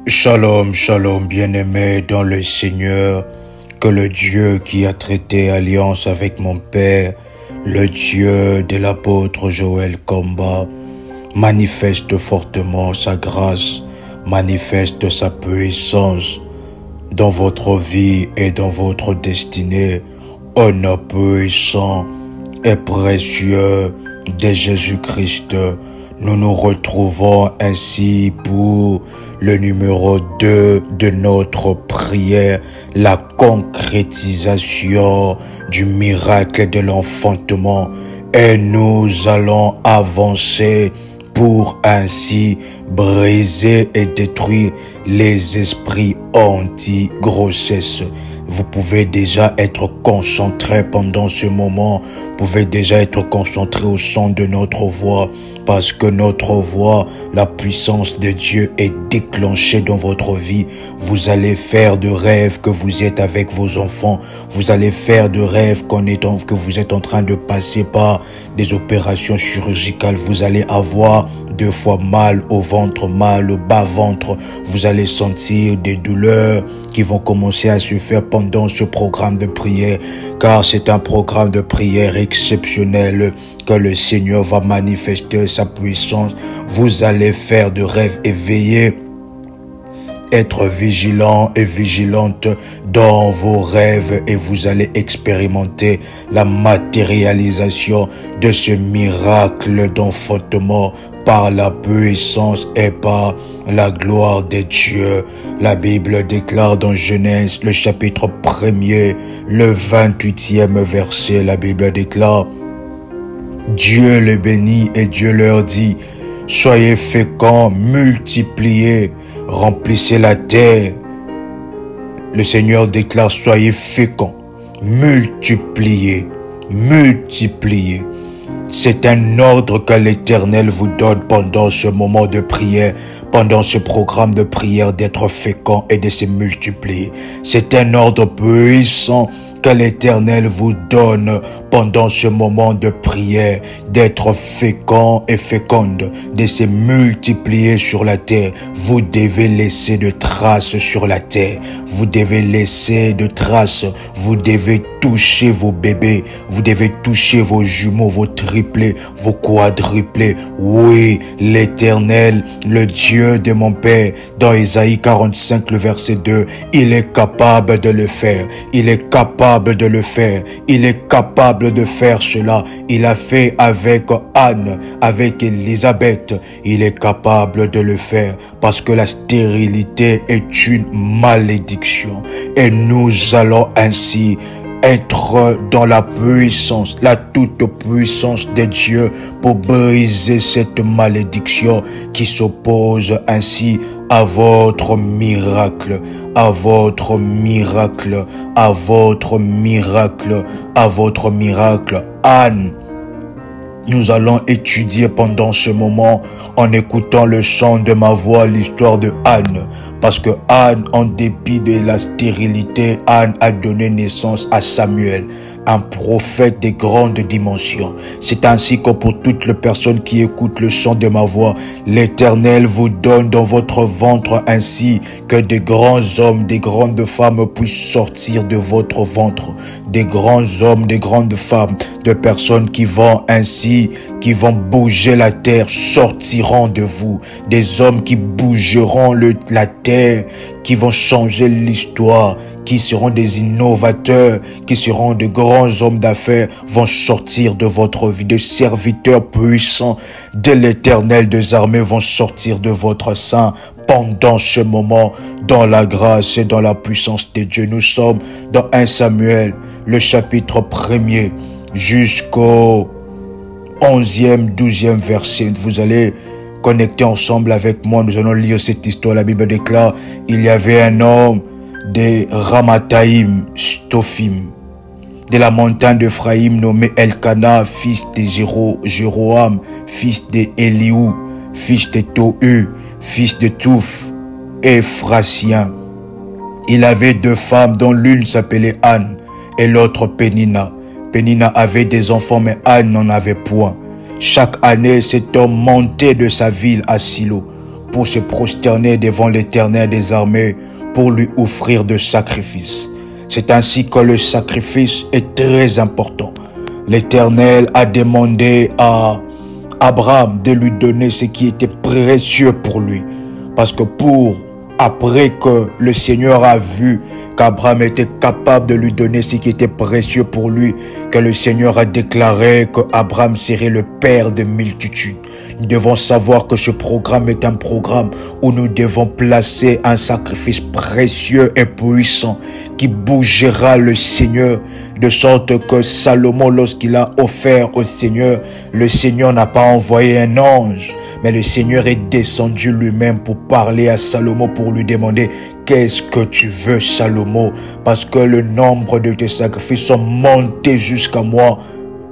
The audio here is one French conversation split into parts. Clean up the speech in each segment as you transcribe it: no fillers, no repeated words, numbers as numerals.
Shalom, shalom, bien-aimé dans le Seigneur, que le Dieu qui a traité alliance avec mon Père, le Dieu de l'apôtre Joël Komba, manifeste fortement sa grâce, manifeste sa puissance dans votre vie et dans votre destinée, au nom puissant et précieux de Jésus-Christ. Nous nous retrouvons ainsi pour le numéro 2 de notre prière, la concrétisation du miracle de l'enfantement. Et nous allons avancer pour ainsi briser et détruire les esprits anti-grossesse. Vous pouvez déjà être concentré pendant ce moment. Vous pouvez déjà être concentré au son de notre voix. Parce que notre voix, la puissance de Dieu est déclenchée dans votre vie. Vous allez faire de rêves que vous êtes avec vos enfants. Vous allez faire de rêves que vous êtes en train de passer par des opérations chirurgicales. Vous allez avoir 2 fois mal au ventre, mal au bas-ventre. Vous allez sentir des douleurs qui vont commencer à se faire pendant ce programme de prière. Car c'est un programme de prière exceptionnel que le Seigneur va manifester sa puissance. Vous allez faire de rêves éveillés, être vigilant et vigilante dans vos rêves et vous allez expérimenter la matérialisation de ce miracle d'enfantement par la puissance et par la gloire de Dieu. La Bible déclare dans Genèse, le chapitre 1er, le 28e verset, la Bible déclare: Dieu les bénit et Dieu leur dit: soyez féconds, multipliez, remplissez la terre. Le Seigneur déclare: soyez féconds, multipliez, multipliez. C'est un ordre que l'Éternel vous donne pendant ce moment de prière, pendant ce programme de prière, d'être fécond et de se multiplier. C'est un ordre puissant que l'Éternel vous donne pendant ce moment de prière, d'être fécond et féconde, de se multiplier sur la terre. Vous devez laisser de traces sur la terre. Vous devez laisser de traces. Vous devez toucher vos bébés. Vous devez toucher vos jumeaux, vos triplés, vos quadruplés. Oui, l'Éternel, le Dieu de mon Père, dans Ésaïe 45, le verset 2, il est capable de le faire. Il est capable de le faire. Il est capable de faire cela. Il a fait avec Anne, avec Élisabeth. Il est capable de le faire parce que la stérilité est une malédiction. Et nous allons ainsi être dans la puissance, la toute puissance de Dieu pour briser cette malédiction qui s'oppose ainsi à votre miracle, à votre miracle, à votre miracle, à votre miracle. Anne, nous allons étudier pendant ce moment, en écoutant le chant de ma voix, l'histoire de Anne. Parce que Anne, en dépit de la stérilité, Anne a donné naissance à Samuel, un prophète de grande dimension. C'est ainsi que pour toutes les personnes qui écoutent le son de ma voix, l'Éternel vous donne dans votre ventre ainsi que des grands hommes, des grandes femmes puissent sortir de votre ventre. Des grands hommes, des grandes femmes, de personnes qui vont ainsi, qui vont bouger la terre, sortiront de vous. Des hommes qui bougeront la terre, qui vont changer l'histoire, qui seront des innovateurs, qui seront de grands hommes d'affaires, vont sortir de votre vie. Des serviteurs puissants de l'Éternel des armées vont sortir de votre sein pendant ce moment, dans la grâce et dans la puissance de Dieu. Nous sommes dans 1 Samuel, le chapitre 1er, jusqu'au 11e, 12e verset. Vous allez connecter ensemble avec moi. Nous allons lire cette histoire. La Bible déclare: il y avait un homme de Ramathaïm, Stophim, de la montagne d'Ephraïm, nommé Elkana, fils de Jéroam, fils de Eliou, fils de Tohu, fils de Touf, Ephrasien. Il avait 2 femmes, dont l'une s'appelait Anne et l'autre Pénina. Pénina avait des enfants, mais Anne n'en avait point. Chaque année, cet homme montait de sa ville à Silo pour se prosterner devant l'Éternel des armées, pour lui offrir de sacrifices. C'est ainsi que le sacrifice est très important. L'Éternel a demandé à Abraham de lui donner ce qui était précieux pour lui. Parce que après que le Seigneur a vu qu'Abraham était capable de lui donner ce qui était précieux pour lui, que le Seigneur a déclaré qu'Abraham serait le père de multitudes. Nous devons savoir que ce programme est un programme où nous devons placer un sacrifice précieux et puissant qui bougera le Seigneur, de sorte que Salomon, lorsqu'il a offert au Seigneur, le Seigneur n'a pas envoyé un ange, mais le Seigneur est descendu lui-même pour parler à Salomon, pour lui demander: qu'est-ce que tu veux, Salomon? Parce que le nombre de tes sacrifices sont montés jusqu'à moi.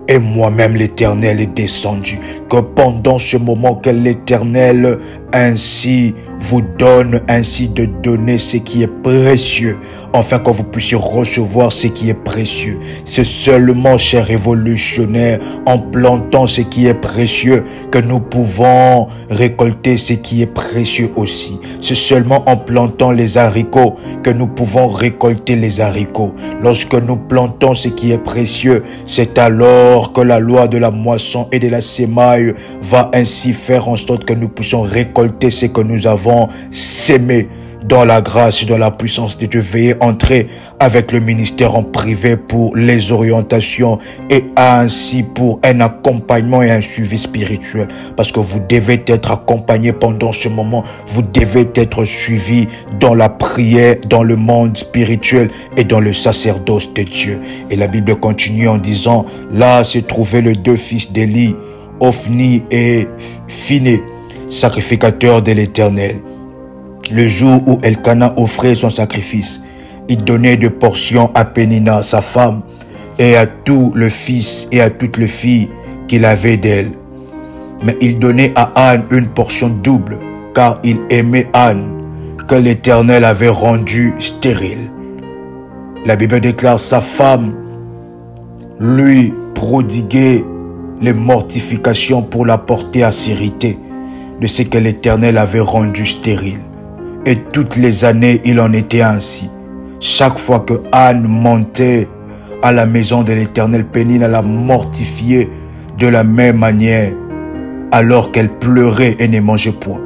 Et moi-même, l'Éternel est descendu. Que pendant ce moment, que l'Éternel ainsi vous donne ainsi de donner ce qui est précieux, afin que vous puissiez recevoir ce qui est précieux. C'est seulement, chers révolutionnaires, en plantant ce qui est précieux que nous pouvons récolter ce qui est précieux aussi. C'est seulement en plantant les haricots que nous pouvons récolter les haricots. Lorsque nous plantons ce qui est précieux, c'est alors que la loi de la moisson et de la semaille va ainsi faire en sorte que nous puissions récolter ce que nous avons sémé. Dans la grâce et dans la puissance de Dieu, veuillez entrer avec le ministère en privé pour les orientations et ainsi pour un accompagnement et un suivi spirituel. Parce que vous devez être accompagné pendant ce moment. Vous devez être suivi dans la prière, dans le monde spirituel et dans le sacerdoce de Dieu. Et la Bible continue en disant: là se trouvaient les deux fils d'Élie, Ophni et Phiné, sacrificateurs de l'Éternel. Le jour où Elkana offrait son sacrifice, il donnait de portions à Pénina, sa femme, et à tout le fils et à toutes les filles qu'il avait d'elle. Mais il donnait à Anne une portion double, car il aimait Anne, que l'Éternel avait rendue stérile. La Bible déclare: sa femme lui prodiguait les mortifications pour la porter à s'irriter de ce que l'Éternel avait rendu stérile. Et toutes les années, il en était ainsi. Chaque fois que Anne montait à la maison de l'Éternel, Pénina la mortifiait de la même manière, alors qu'elle pleurait et ne mangeait point.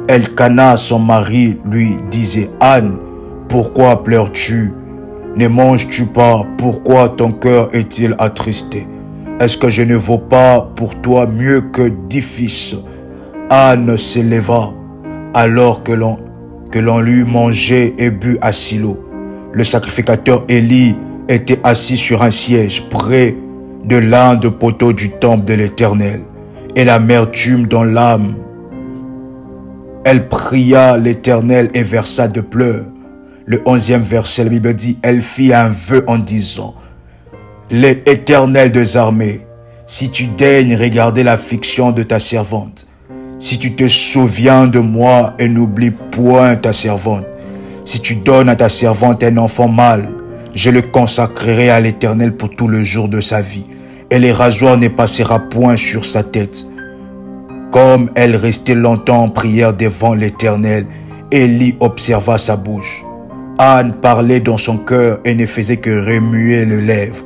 Elkana, son mari, lui disait: Anne, pourquoi pleures-tu? Ne manges-tu pas? Pourquoi ton cœur est-il attristé? Est-ce que je ne vaux pas pour toi mieux que 10 fils? Anne s'éleva alors que l'on lui mangeait et but à Silo. Le sacrificateur Élie était assis sur un siège près de l'un des poteaux du temple de l'Éternel. Et l'amertume dans l'âme, elle pria l'Éternel et versa de pleurs. Le 11e verset, la Bible dit: elle fit un vœu en disant: l'Éternel des armées, si tu daignes regarder l'affliction de ta servante, si tu te souviens de moi et n'oublie point ta servante, si tu donnes à ta servante un enfant mâle, je le consacrerai à l'Éternel pour tout le jour de sa vie, et les rasoirs ne passera point sur sa tête. Comme elle restait longtemps en prière devant l'Éternel, Élie observa sa bouche. Anne parlait dans son cœur et ne faisait que remuer les lèvres,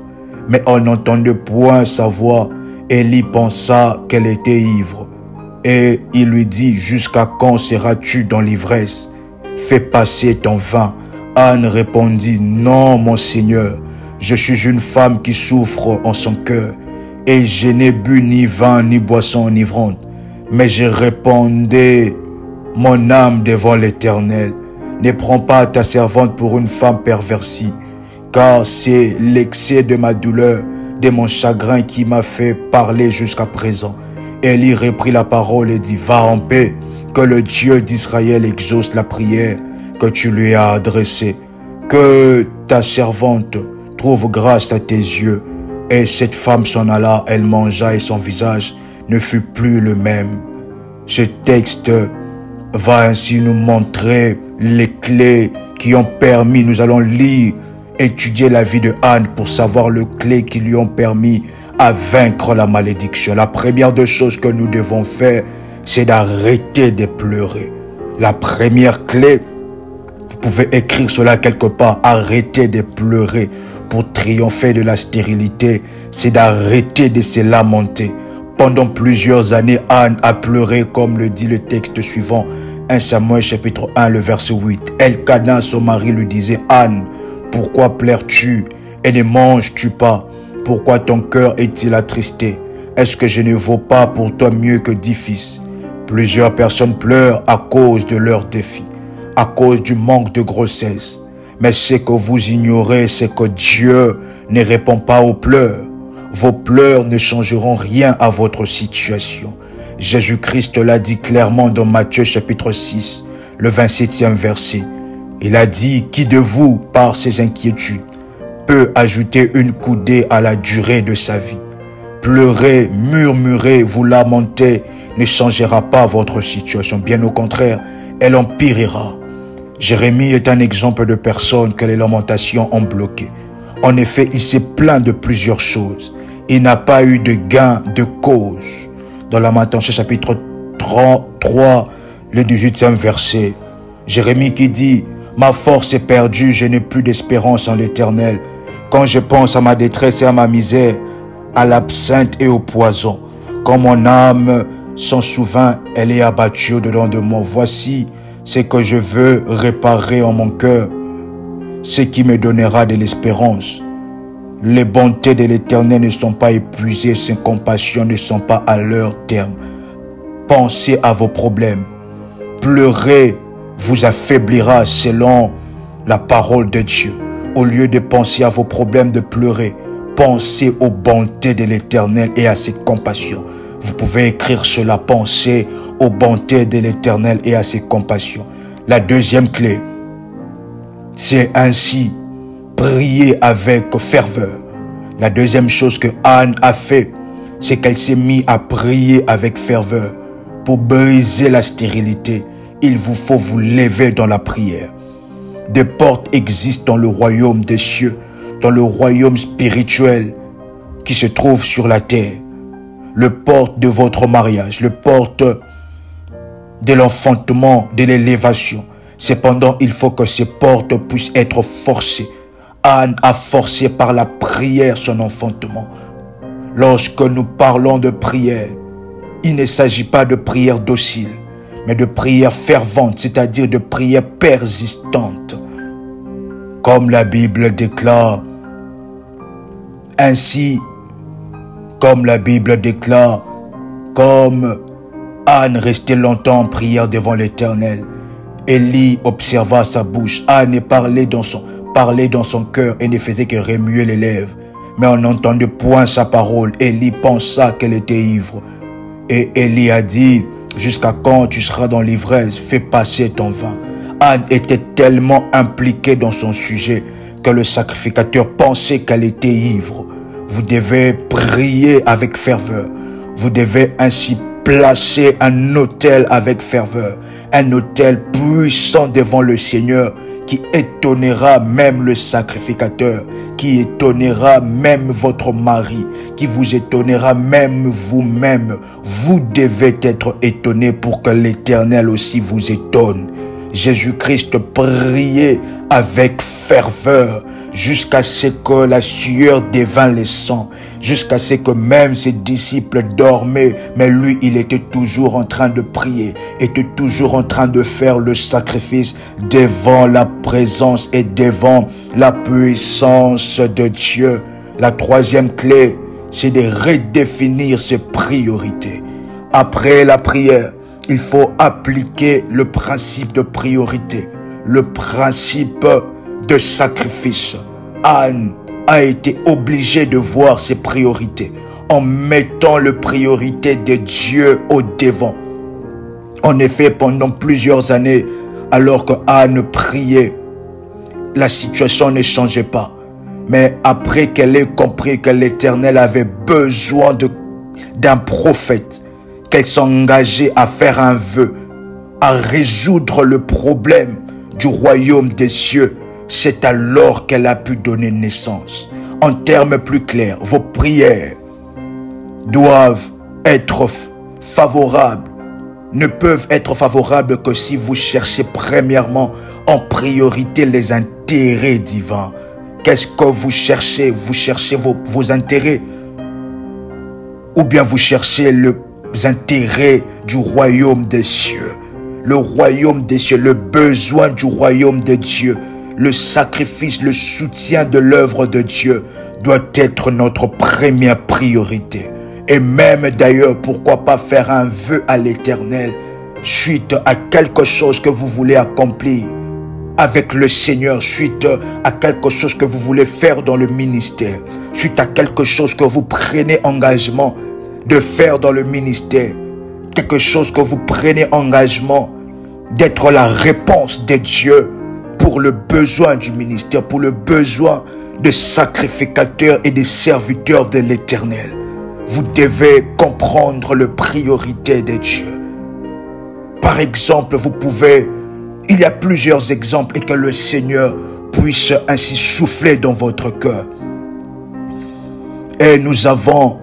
mais on n'entendait point sa voix. Élie pensa qu'elle était ivre. Et il lui dit: jusqu'à quand seras-tu dans l'ivresse? Fais passer ton vin. Anne répondit: non, mon Seigneur, je suis une femme qui souffre en son cœur, et je n'ai bu ni vin ni boisson enivrante, mais je répandais mon âme devant l'Éternel. Ne prends pas ta servante pour une femme perversie, car c'est l'excès de ma douleur, de mon chagrin qui m'a fait parler jusqu'à présent. Élie reprit la parole et dit: va en paix, que le Dieu d'Israël exauce la prière que tu lui as adressée. Que ta servante trouve grâce à tes yeux. Et cette femme s'en alla, elle mangea et son visage ne fut plus le même. Ce texte va ainsi nous montrer les clés qui ont permis, nous allons lire, étudier la vie de Anne pour savoir les clés qui lui ont permis à vaincre la malédiction. La première des choses que nous devons faire, c'est d'arrêter de pleurer. La première clé, vous pouvez écrire cela quelque part, arrêtez de pleurer pour triompher de la stérilité, c'est d'arrêter de se lamenter. Pendant plusieurs années, Anne a pleuré comme le dit le texte suivant, 1 Samuel chapitre 1, le verset 8. Elkana, son mari, lui disait, Anne, pourquoi pleures-tu et ne manges-tu pas? Pourquoi ton cœur est-il attristé? Est-ce que je ne vaux pas pour toi mieux que 10 fils? Plusieurs personnes pleurent à cause de leurs défis, à cause du manque de grossesse. Mais ce que vous ignorez, c'est que Dieu ne répond pas aux pleurs. Vos pleurs ne changeront rien à votre situation. Jésus-Christ l'a dit clairement dans Matthieu chapitre 6, le 27e verset. Il a dit, qui de vous, par ses inquiétudes, peut ajouter une coudée à la durée de sa vie? Pleurer, murmurer, vous lamenter ne changera pas votre situation. Bien au contraire, elle empirera. Jérémie est un exemple de personne que les lamentations ont bloqué. En effet, il s'est plaint de plusieurs choses. Il n'a pas eu de gain de cause. Dans Lamentation chapitre 33, le 18e verset, Jérémie qui dit, « Ma force est perdue, je n'ai plus d'espérance en l'Éternel. Quand je pense à ma détresse et à ma misère, à l'absinthe et au poison, quand mon âme s'en souvient, elle est abattue au-dedans de moi. Voici ce que je veux réparer en mon cœur, ce qui me donnera de l'espérance. Les bontés de l'Éternel ne sont pas épuisées, ses compassions ne sont pas à leur terme. Pensez à vos problèmes. Pleurer vous affaiblira selon la parole de Dieu. Au lieu de penser à vos problèmes, de pleurer, pensez aux bontés de l'Éternel et à ses compassions. Vous pouvez écrire cela, pensez aux bontés de l'Éternel et à ses compassions. La deuxième clé, c'est ainsi prier avec ferveur. La deuxième chose que Anne a fait, c'est qu'elle s'est mise à prier avec ferveur. Pour briser la stérilité, il vous faut vous lever dans la prière. Des portes existent dans le royaume des cieux, dans le royaume spirituel qui se trouve sur la terre. Le porte de votre mariage, le porte de l'enfantement, de l'élévation. Cependant, il faut que ces portes puissent être forcées. Anne a forcé par la prière son enfantement. Lorsque nous parlons de prière, il ne s'agit pas de prière docile, mais de prière fervente, c'est-à-dire de prière persistante. Comme la Bible déclare, ainsi, comme la Bible déclare, comme Anne restait longtemps en prière devant l'Éternel, Élie observa sa bouche. Anne parlait dans son cœur et ne faisait que remuer les lèvres. Mais on n'entendait point sa parole. Élie pensa qu'elle était ivre. Et Élie a dit, jusqu'à quand tu seras dans l'ivresse? Fais passer ton vin. Anne était tellement impliquée dans son sujet que le sacrificateur pensait qu'elle était ivre. Vous devez prier avec ferveur. Vous devez ainsi placer un autel avec ferveur. Un autel puissant devant le Seigneur qui étonnera même le sacrificateur, qui étonnera même votre mari, qui vous étonnera même vous-même. Vous devez être étonné pour que l'Éternel aussi vous étonne. Jésus-Christ priait avec ferveur jusqu'à ce que la sueur devint le sang, jusqu'à ce que même ses disciples dormaient, mais lui, il était toujours en train de prier, était toujours en train de faire le sacrifice devant la présence et devant la puissance de Dieu. La troisième clé, c'est de redéfinir ses priorités. Après la prière, il faut appliquer le principe de priorité, le principe de sacrifice. Anne a été obligée de voir ses priorités en mettant les priorités de Dieu au devant. En effet, pendant plusieurs années, alors que Anne priait, la situation ne changeait pas. Mais après qu'elle ait compris que l'Éternel avait besoin d'un prophète, qu'elle s'engageait à faire un vœu, à résoudre le problème du royaume des cieux, c'est alors qu'elle a pu donner naissance. En termes plus clairs, vos prières doivent être favorables ne peuvent être favorables que si vous cherchez premièrement en priorité les intérêts divins. Qu'est-ce que vous cherchez? Vous cherchez vos intérêts? Ou bien vous cherchez les intérêts du royaume des cieux? Le royaume des cieux, le besoin du royaume de Dieu, le sacrifice, le soutien de l'œuvre de Dieu doit être notre première priorité. Et même d'ailleurs, pourquoi pas faire un vœu à l'Éternel suite à quelque chose que vous voulez accomplir avec le Seigneur, suite à quelque chose que vous voulez faire dans le ministère, suite à quelque chose que vous prenez engagement de faire dans le ministère, quelque chose que vous prenez engagement d'être la réponse de Dieu pour le besoin du ministère, pour le besoin des sacrificateurs et des serviteurs de l'Éternel. Vous devez comprendre la priorité de Dieu. Par exemple, il y a plusieurs exemples et que le Seigneur puisse ainsi souffler dans votre cœur. Et nous avons,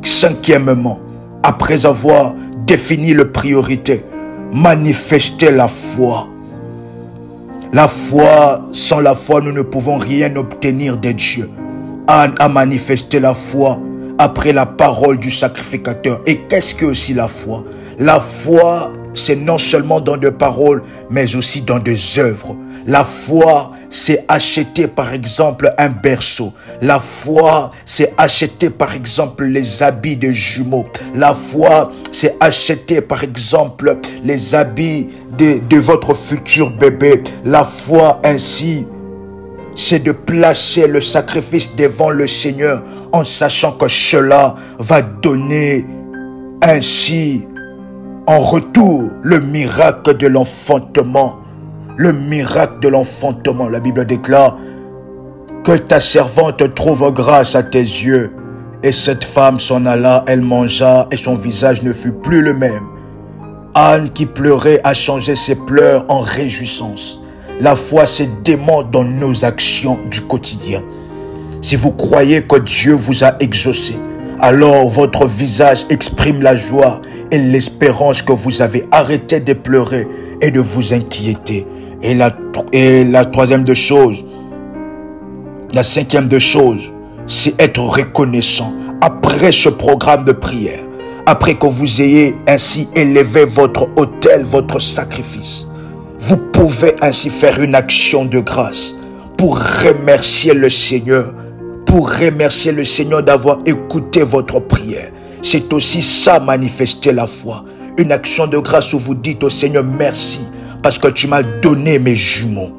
cinquièmement, après avoir défini la priorité, manifester la foi. La foi, sans la foi, nous ne pouvons rien obtenir de Dieu. Anne a manifesté la foi après la parole du sacrificateur. Et qu'est-ce que aussi la foi? La foi, c'est non seulement dans des paroles, mais aussi dans des œuvres. La foi, c'est acheter par exemple un berceau. La foi, c'est acheter par exemple les habits de jumeaux. La foi, c'est acheter par exemple les habits de votre futur bébé. La foi ainsi, c'est de placer le sacrifice devant le Seigneur en sachant que cela va donner ainsi en retour le miracle de l'enfantement. Le miracle de l'enfantement. La Bible déclare que ta servante trouve grâce à tes yeux. Et cette femme s'en alla, elle mangea et son visage ne fut plus le même. Anne qui pleurait a changé ses pleurs en réjouissance. La foi se démontre dans nos actions du quotidien. Si vous croyez que Dieu vous a exaucé, alors votre visage exprime la joie et l'espérance que vous avez arrêté de pleurer et de vous inquiéter. Et la troisième des choses, la cinquième des choses, c'est être reconnaissant. Après ce programme de prière, après que vous ayez ainsi élevé votre autel, votre sacrifice, vous pouvez ainsi faire une action de grâce pour remercier le Seigneur, d'avoir écouté votre prière. C'est aussi ça, manifester la foi. Une action de grâce où vous dites au Seigneur merci parce que tu m'as donné mes jumeaux.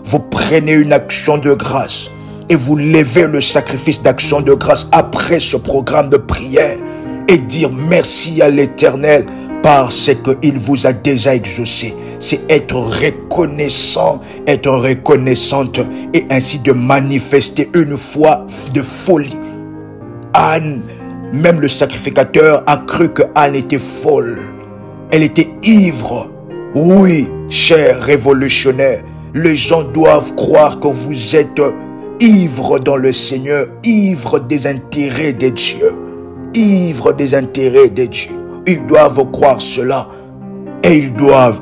Vous prenez une action de grâce et vous levez le sacrifice d'action de grâce après ce programme de prière et dire merci à l'Éternel parce qu'il vous a déjà exaucé. C'est être reconnaissant, être reconnaissante et ainsi de manifester une foi de folie. Anne, même le sacrificateur a cru que Anne était folle. Elle était ivre. Oui, cher révolutionnaire, les gens doivent croire que vous êtes ivre dans le Seigneur, ivre des intérêts de Dieu. Ivre des intérêts de Dieu. Ils doivent croire cela. Et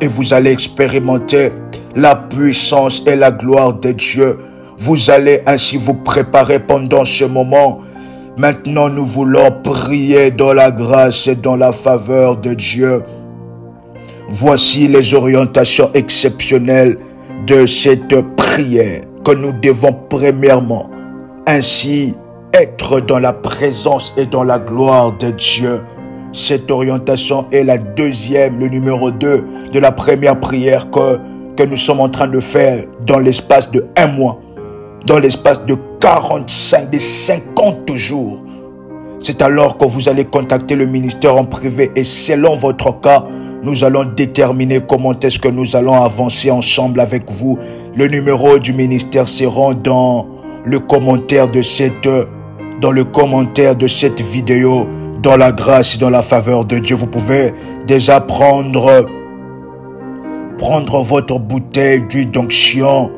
vous allez expérimenter la puissance et la gloire de Dieu. Vous allez ainsi vous préparer pendant ce moment. Maintenant, nous voulons prier dans la grâce et dans la faveur de Dieu. Voici les orientations exceptionnelles de cette prière que nous devons premièrement ainsi être dans la présence et dans la gloire de Dieu. Cette orientation est la deuxième, le numéro 2 de la première prière que nous sommes en train de faire dans l'espace de 1 mois, dans l'espace de 45, des 50 jours. C'est alors que vous allez contacter le ministère en privé et selon votre cas, nous allons déterminer comment est-ce que nous allons avancer ensemble avec vous. Le numéro du ministère sera dans le commentaire de cette vidéo. Dans la grâce et dans la faveur de Dieu, vous pouvez déjà prendre votre bouteille d'huile d'onction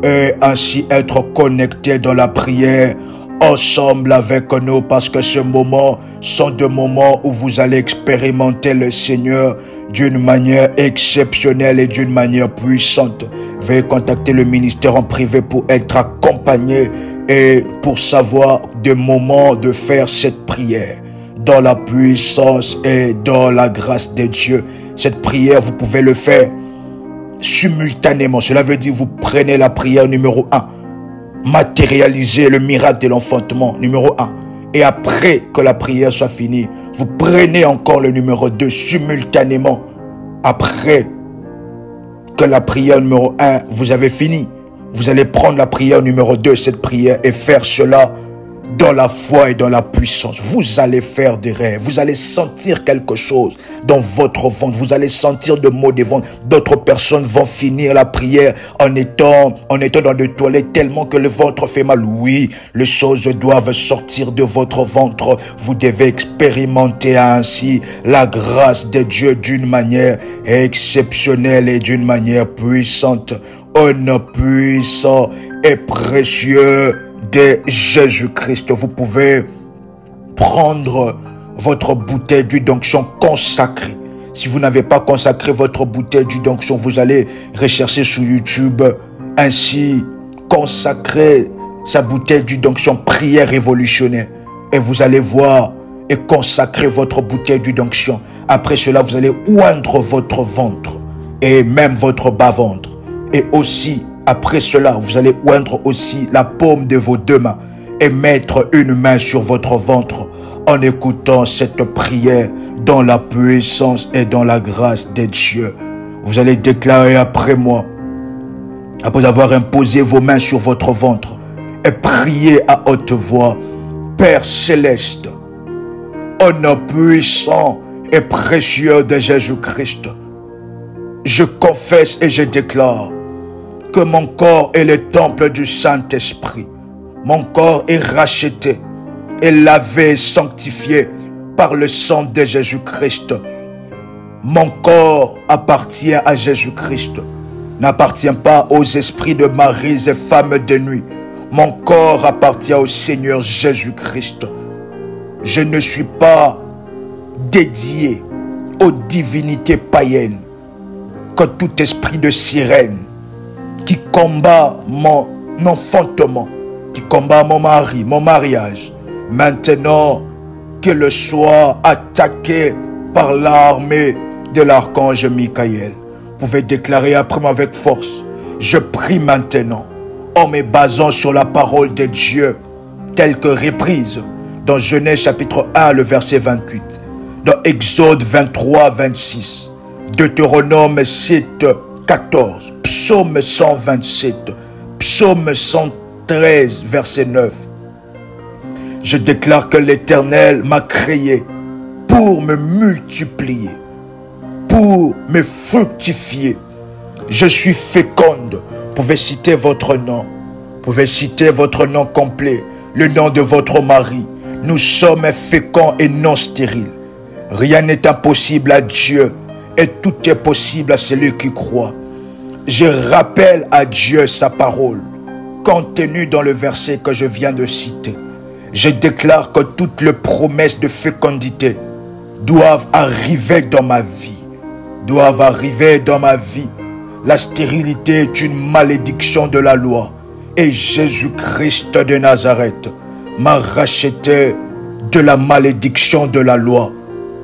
et ainsi être connecté dans la prière ensemble avec nous, parce que ce moment sont des moments où vous allez expérimenter le Seigneur d'une manière exceptionnelle et d'une manière puissante. Veuillez contacter le ministère en privé pour être accompagné et pour savoir des moments de faire cette prière dans la puissance et dans la grâce de Dieu. Cette prière, vous pouvez le faire simultanément. Cela veut dire vous prenez la prière numéro 1, matérialiser le miracle de l'enfantement numéro 1. Et après que la prière soit finie, vous prenez encore le numéro 2 simultanément. Après que la prière numéro 1, vous avez fini, vous allez prendre la prière numéro 2, cette prière, et faire cela dans la foi et dans la puissance. Vous allez faire des rêves. Vous allez sentir quelque chose dans votre ventre. Vous allez sentir de maux de ventre. D'autres personnes vont finir la prière en étant dans des toilettes tellement que le ventre fait mal. Oui, les choses doivent sortir de votre ventre. Vous devez expérimenter ainsi la grâce de Dieu d'une manière exceptionnelle et d'une manière puissante. Au nom puissant et précieux de Jésus-Christ, vous pouvez prendre votre bouteille d'huile d'onction consacrée. Si vous n'avez pas consacré votre bouteille d'huile d'onction, vous allez rechercher sur YouTube ainsi consacrer sa bouteille d'huile d'onction prière révolutionnaire. Et vous allez voir et consacrer votre bouteille d'huile d'onction. Après cela, vous allez oindre votre ventre et même votre bas-ventre. Et aussi, après cela, vous allez oindre aussi la paume de vos deux mains et mettre une main sur votre ventre en écoutant cette prière dans la puissance et dans la grâce de Dieu. Vous allez déclarer après moi, après avoir imposé vos mains sur votre ventre et prier à haute voix: Père céleste, au nom puissant et précieux de Jésus-Christ, je confesse et je déclare que mon corps est le temple du Saint-Esprit. Mon corps est racheté et lavé et sanctifié par le sang de Jésus-Christ. Mon corps appartient à Jésus-Christ, n'appartient pas aux esprits de maris et femmes de nuit. Mon corps appartient au Seigneur Jésus-Christ. Je ne suis pas dédié aux divinités païennes, que tout esprit de sirène qui combat mon enfantement, qui combat mon mari, mon mariage, maintenant qu'il soit attaqué par l'armée de l'archange Michael. Vous pouvez déclarer après moi avec force: je prie maintenant en me basant sur la parole de Dieu telle que reprise dans Genèse chapitre 1, le verset 28, dans Exode 23, 26, Deutéronome 7, 14, Psaume 127, Psaume 113, verset 9. Je déclare que l'Éternel m'a créé pour me multiplier, pour me fructifier. Je suis féconde. Vous pouvez citer votre nom. Vous pouvez citer votre nom complet, le nom de votre mari. Nous sommes féconds et non stériles. Rien n'est impossible à Dieu et tout est possible à celui qui croit. Je rappelle à Dieu sa parole, contenue dans le verset que je viens de citer. Je déclare que toutes les promesses de fécondité doivent arriver dans ma vie. Doivent arriver dans ma vie. La stérilité est une malédiction de la loi. Et Jésus-Christ de Nazareth m'a racheté de la malédiction de la loi.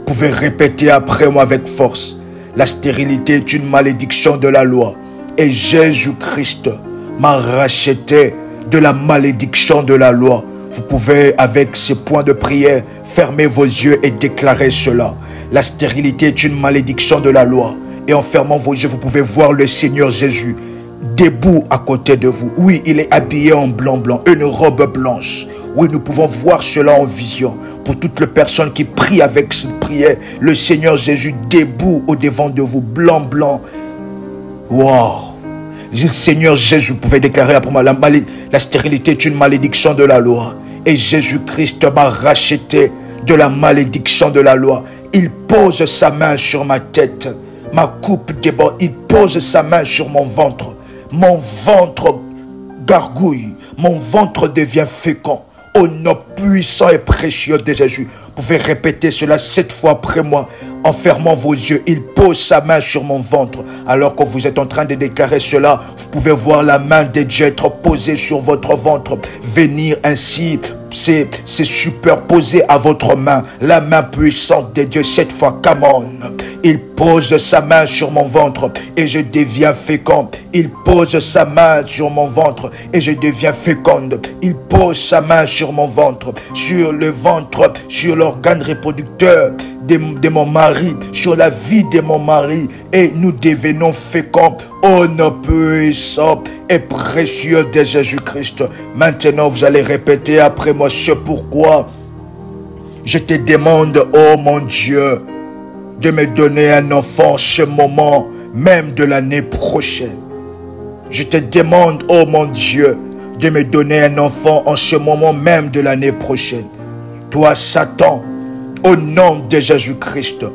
Vous pouvez répéter après moi avec force: la stérilité est une malédiction de la loi. Et Jésus-Christ m'a racheté de la malédiction de la loi. Vous pouvez, avec ces points de prière, fermer vos yeux et déclarer cela. La stérilité est une malédiction de la loi. Et en fermant vos yeux, vous pouvez voir le Seigneur Jésus debout à côté de vous. Oui, il est habillé en blanc, une robe blanche. Oui, nous pouvons voir cela en vision. Pour toutes les personnes qui prient avec cette prière, le Seigneur Jésus debout au devant de vous, blanc. Wow! Seigneur Jésus, vous pouvez déclarer après moi: la stérilité est une malédiction de la loi. Et Jésus-Christ m'a racheté de la malédiction de la loi. Il pose sa main sur ma tête. Ma coupe déborde. Il pose sa main sur mon ventre. Mon ventre gargouille. Mon ventre devient fécond. Au nom puissant et précieux de Jésus. Vous pouvez répéter cela 7 fois après moi. En fermant vos yeux, il pose sa main sur mon ventre. Alors que vous êtes en train de déclarer cela, vous pouvez voir la main de Dieu être posée sur votre ventre. Venir ainsi, c'est superposé à votre main. La main puissante de Dieu, cette fois, come on. Il pose sa main sur mon ventre et je deviens fécond. Il pose sa main sur mon ventre et je deviens féconde. Il pose sa main sur mon ventre, sur le ventre, sur l'organe reproducteur de mon mari, sur la vie de mon mari, et nous devenons féconds au nom puissant et précieux de Jésus-Christ. Maintenant, vous allez répéter après moi ce pourquoi je te demande, oh mon Dieu, de me donner un enfant ce moment même de l'année prochaine. Je te demande, oh mon Dieu, de me donner un enfant en ce moment même de l'année prochaine. Toi, Satan, au nom de Jésus-Christ,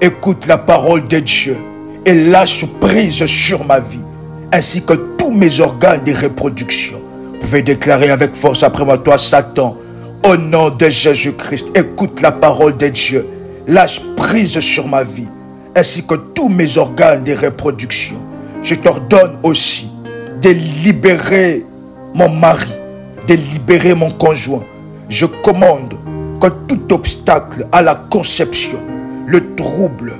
écoute la parole de Dieu et lâche prise sur ma vie, ainsi que tous mes organes de reproduction. Vous pouvez déclarer avec force après moi, toi, Satan, au nom de Jésus-Christ, écoute la parole de Dieu, lâche prise sur ma vie, ainsi que tous mes organes de reproduction. Je t'ordonne aussi de libérer mon mari, de libérer mon conjoint. Je commande que tout obstacle à la conception, le trouble,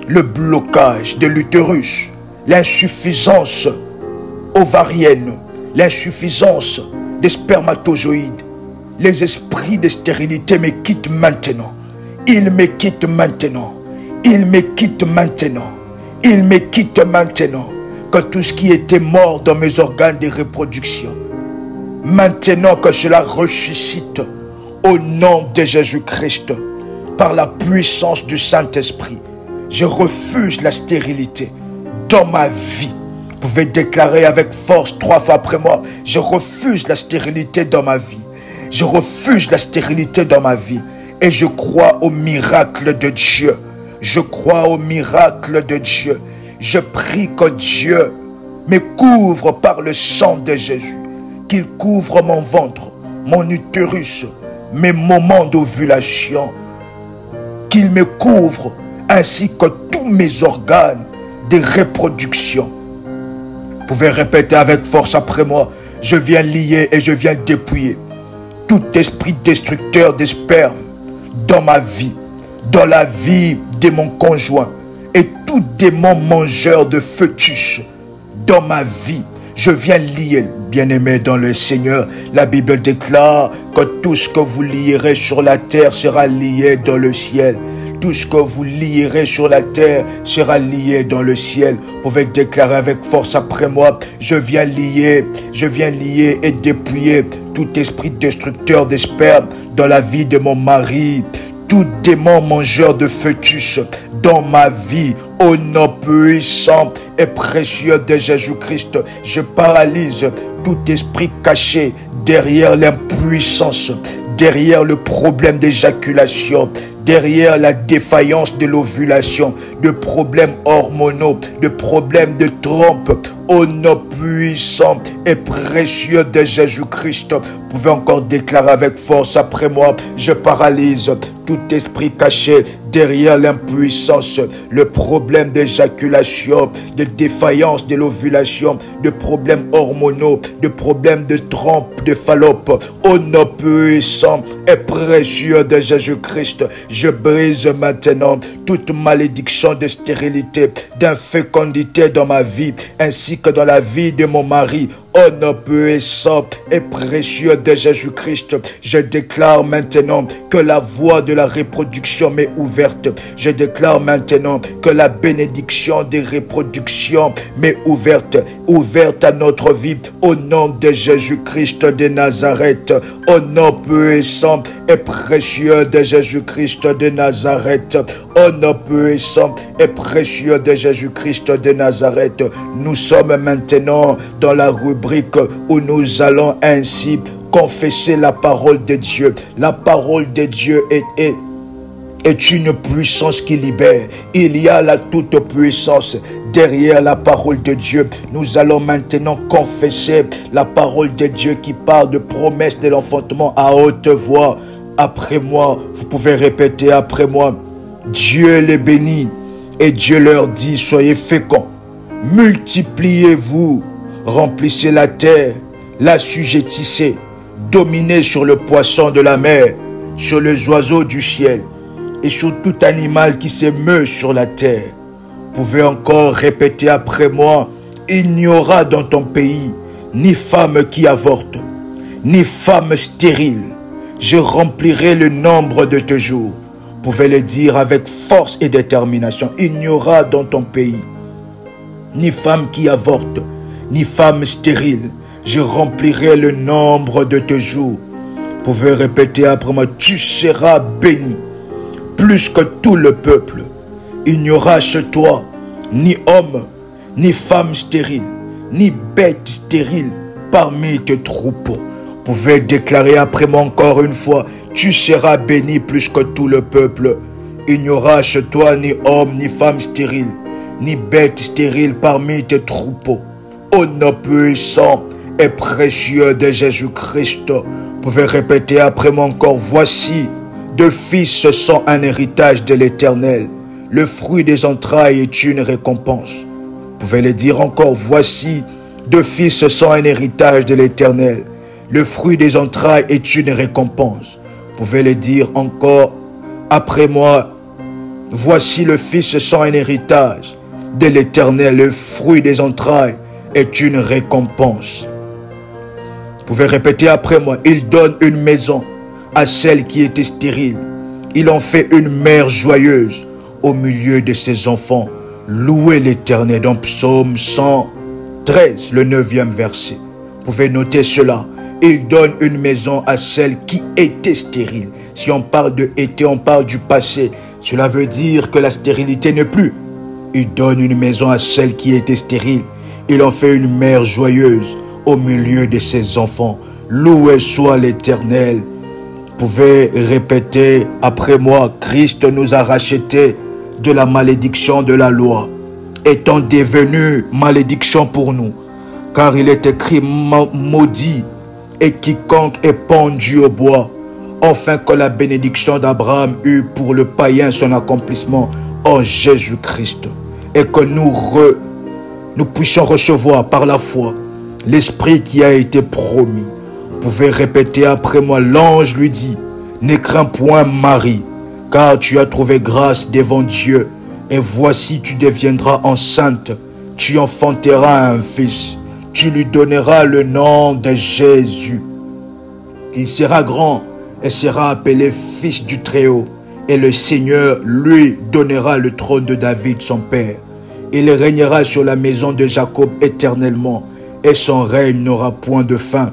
le blocage de l'utérus, l'insuffisance ovarienne, l'insuffisance des spermatozoïdes, les esprits de stérilité me quittent maintenant. Ils me quittent maintenant. Ils me quittent maintenant. Ils me quittent maintenant. Que tout ce qui était mort dans mes organes de reproduction, maintenant que cela ressuscite au nom de Jésus-Christ, par la puissance du Saint-Esprit, je refuse la stérilité dans ma vie. Vous pouvez déclarer avec force 3 fois après moi, je refuse la stérilité dans ma vie. Je refuse la stérilité dans ma vie. Et je crois au miracle de Dieu. Je crois au miracle de Dieu. Je prie que Dieu me couvre par le sang de Jésus. Qu'il couvre mon ventre, mon utérus, mes moments d'ovulation. Qu'il me couvre ainsi que tous mes organes de reproduction. Vous pouvez répéter avec force après moi. Je viens lier et je viens dépouiller tout esprit destructeur des spermes dans ma vie, dans la vie de mon conjoint et tout démon mangeur de fœtus dans ma vie. Je viens lier, bien-aimé dans le Seigneur. La Bible déclare que tout ce que vous lierez sur la terre sera lié dans le ciel. Tout ce que vous lierez sur la terre sera lié dans le ciel. Vous pouvez déclarer avec force après moi. Je viens lier et dépouiller tout esprit destructeur des spermes dans la vie de mon mari. Tout démon mangeur de fœtus dans ma vie, au nom puissant et précieux de Jésus-Christ, je paralyse tout esprit caché derrière l'impuissance, derrière le problème d'éjaculation, derrière la défaillance de l'ovulation, de problèmes hormonaux, de problèmes de trompe, au nom puissant et précieux de Jésus-Christ. Vous pouvez encore déclarer avec force après moi, je paralyse tout esprit caché derrière l'impuissance, le problème d'éjaculation, de défaillance de l'ovulation, de problèmes hormonaux, de problèmes de trompe, de Fallope, au nom puissant et précieux de Jésus-Christ. Je brise maintenant toute malédiction de stérilité, d'infécondité dans ma vie, ainsi que dans la vie de mon mari. Au nom puissant et précieux de Jésus-Christ, je déclare maintenant que la voie de la reproduction m'est ouverte. Je déclare maintenant que la bénédiction des reproductions m'est ouverte, ouverte à notre vie. Au nom de Jésus-Christ de Nazareth, au nom puissant et précieux de Jésus-Christ de Nazareth, au nom puissant et précieux de Jésus-Christ de Nazareth, nous sommes maintenant dans la rubrique où nous allons ainsi confesser la parole de Dieu. La parole de Dieu est une puissance qui libère. Il y a la toute puissance derrière la parole de Dieu. Nous allons maintenant confesser la parole de Dieu qui parle de promesses de l'enfantement à haute voix. Après moi, vous pouvez répéter après moi. Dieu les bénit et Dieu leur dit, soyez féconds, multipliez-vous, remplissez la terre, l'assujettissez, dominez sur le poisson de la mer, sur les oiseaux du ciel et sur tout animal qui s'émeut sur la terre. Vous pouvez encore répéter après moi, il n'y aura dans ton pays ni femme qui avorte, ni femme stérile. Je remplirai le nombre de tes jours. Vous pouvez le dire avec force et détermination. Il n'y aura dans ton pays ni femme qui avorte, ni femme stérile. Je remplirai le nombre de tes jours. Vous pouvez répéter après moi, tu seras béni plus que tout le peuple. Il n'y aura chez toi ni homme, ni femme stérile, ni bête stérile parmi tes troupeaux. Vous pouvez déclarer après moi encore une fois, tu seras béni plus que tout le peuple. Il n'y aura chez toi ni homme, ni femme stérile, ni bête stérile parmi tes troupeaux. Au nom puissant et précieux de Jésus-Christ, vous pouvez répéter après moi encore, voici, deux fils sont un héritage de l'Éternel. Le fruit des entrailles est une récompense. Vous pouvez le dire encore, voici, deux fils sont un héritage de l'Éternel. Le fruit des entrailles est une récompense. Vous pouvez le dire encore après moi, voici le fils sont un héritage de l'Éternel. Le fruit des entrailles est une récompense. Vous pouvez répéter après moi, il donne une maison à celle qui était stérile. Il en fait une mère joyeuse au milieu de ses enfants. Louez l'Éternel dans Psaume 113, le 9e verset. Vous pouvez noter cela. Il donne une maison à celle qui était stérile. Si on parle de été, on parle du passé. Cela veut dire que la stérilité n'est plus. Il donne une maison à celle qui était stérile. Il en fait une mère joyeuse au milieu de ses enfants. Loué soit l'Éternel. Vous pouvez répéter après moi, Christ nous a rachetés de la malédiction de la loi, étant devenu malédiction pour nous, car il est écrit maudit et quiconque est pendu au bois, afin que la bénédiction d'Abraham eût pour le païen son accomplissement en Jésus-Christ, et que nous puissions recevoir par la foi l'Esprit qui a été promis. Vous pouvez répéter après moi, l'ange lui dit, ne crains point Marie, car tu as trouvé grâce devant Dieu, et voici tu deviendras enceinte, tu enfanteras un fils, tu lui donneras le nom de Jésus. Il sera grand et sera appelé fils du Très-Haut, et le Seigneur lui donnera le trône de David son père. Il régnera sur la maison de Jacob éternellement, et son règne n'aura point de fin.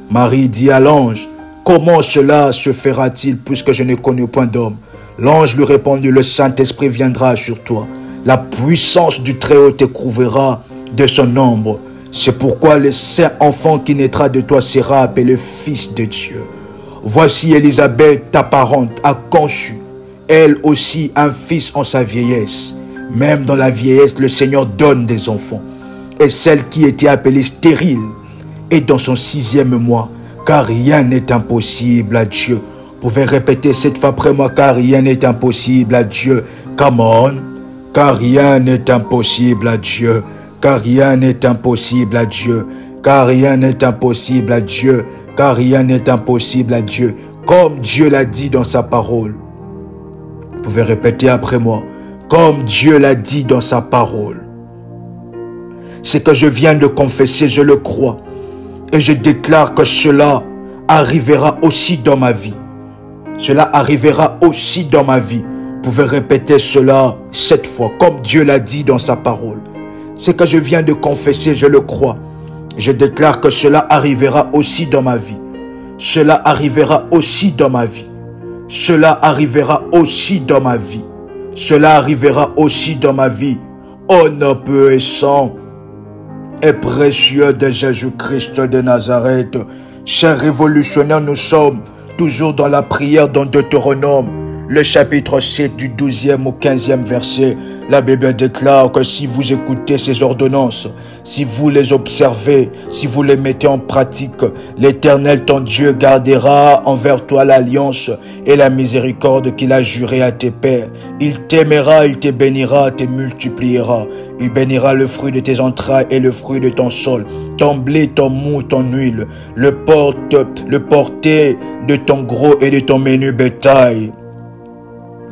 Marie dit à l'ange, comment cela se fera-t-il puisque je ne connais point d'homme? L'ange lui répondit, le Saint-Esprit viendra sur toi. La puissance du Très-Haut te couvrira de son ombre. C'est pourquoi le saint enfant qui naîtra de toi sera appelé fils de Dieu. Voici Élisabeth, ta parente, a conçu, elle aussi, un fils en sa vieillesse. Même dans la vieillesse, le Seigneur donne des enfants. Et celle qui était appelée stérile est dans son 6e mois, car rien n'est impossible à Dieu. Vous pouvez répéter cette fois après moi, car rien n'est impossible à Dieu. Come on. Car rien n'est impossible à Dieu. Car rien n'est impossible à Dieu. Car rien n'est impossible à Dieu. Car rien n'est impossible à Dieu. Comme Dieu l'a dit dans sa parole. Vous pouvez répéter après moi. Comme Dieu l'a dit dans sa parole. Ce que je viens de confesser, je le crois. Et je déclare que cela arrivera aussi dans ma vie. Cela arrivera aussi dans ma vie. Vous pouvez répéter cela 7 fois, comme Dieu l'a dit dans sa parole. Ce que je viens de confesser, je le crois. Je déclare que cela arrivera aussi dans ma vie. Cela arrivera aussi dans ma vie. Cela arrivera aussi dans ma vie. Cela arrivera aussi dans ma vie. Au nom puissant et précieux de Jésus-Christ de Nazareth. Chers révolutionnaires, nous sommes toujours dans la prière dans Deutéronome. le chapitre 7 du 12e au 15e verset, la Bible déclare que si vous écoutez ces ordonnances, si vous les observez, si vous les mettez en pratique, l'Éternel ton Dieu gardera envers toi l'alliance et la miséricorde qu'il a juré à tes pères. Il t'aimera, il te bénira, te multipliera. Il bénira le fruit de tes entrailles et le fruit de ton sol, ton blé, ton mou, ton huile, le porté de ton gros et de ton menu bétail.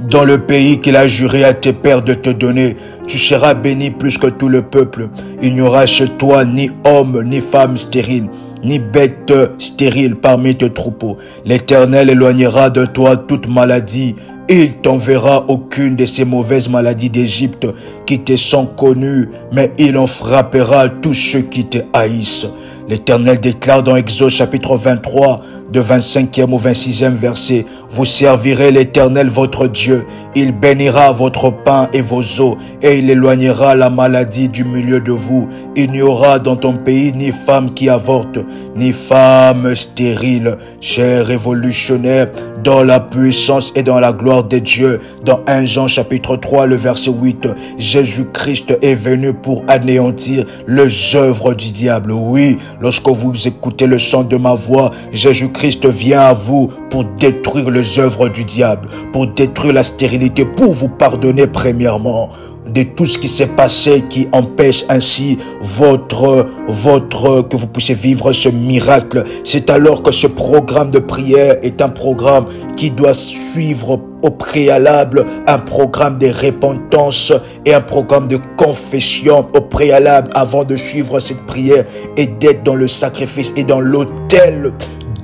Dans le pays qu'il a juré à tes pères de te donner, tu seras béni plus que tout le peuple. Il n'y aura chez toi ni homme, ni femme stérile, ni bête stérile parmi tes troupeaux. L'Éternel éloignera de toi toute maladie. Il t'enverra aucune de ces mauvaises maladies d'Égypte qui te sont connues, mais il en frappera tous ceux qui te haïssent. L'Éternel déclare dans Exode chapitre 23, de 25e au 26e verset, « Vous servirez l'Éternel votre Dieu, il bénira votre pain et vos eaux, et il éloignera la maladie du milieu de vous. Il n'y aura dans ton pays ni femme qui avorte, ni femme stérile. » Chers révolutionnaires, dans la puissance et dans la gloire de Dieu, dans 1 Jean chapitre 3, le verset 8, Jésus-Christ est venu pour anéantir les œuvres du diable. Oui, lorsque vous écoutez le chant de ma voix, Jésus-Christ vient à vous pour détruire les œuvres du diable, pour détruire la stérilité, pour vous pardonner premièrement de tout ce qui s'est passé qui empêche ainsi que vous puissiez vivre ce miracle. C'est alors que ce programme de prière est un programme qui doit suivre au préalable un programme de repentance et un programme de confession au préalable avant de suivre cette prière et d'être dans le sacrifice et dans l'autel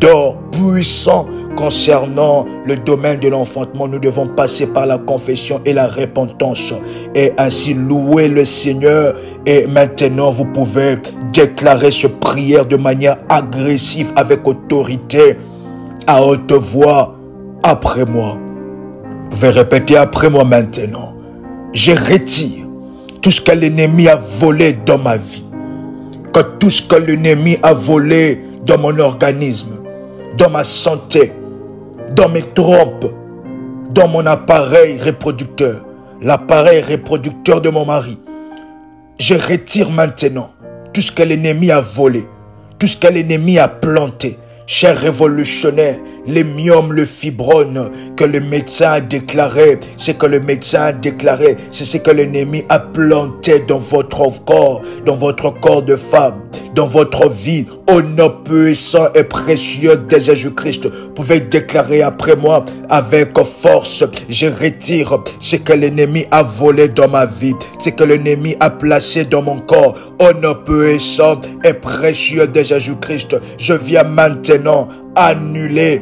d'or puissant. Concernant le domaine de l'enfantement, nous devons passer par la confession et la repentance et ainsi louer le Seigneur. Et maintenant, vous pouvez déclarer cette prière de manière agressive avec autorité, à haute voix, après moi. Vous pouvez répéter après moi maintenant. Je retire tout ce que l'ennemi a volé dans ma vie, que tout ce que l'ennemi a volé dans mon organisme, dans ma santé, dans mes trompes, dans mon appareil reproducteur, l'appareil reproducteur de mon mari. Je retire maintenant tout ce que l'ennemi a volé, tout ce que l'ennemi a planté. Chers révolutionnaires, les myomes, le fibrone que le médecin a déclaré, c'est que le médecin a déclaré, c'est ce que l'ennemi a planté dans votre corps de femme, dans votre vie, au nom puissant et précieux de Jésus-Christ. Vous pouvez déclarer après moi avec force, je retire ce que l'ennemi a volé dans ma vie, ce que l'ennemi a placé dans mon corps, au nom puissant et précieux de Jésus-Christ. Je viens maintenant annuler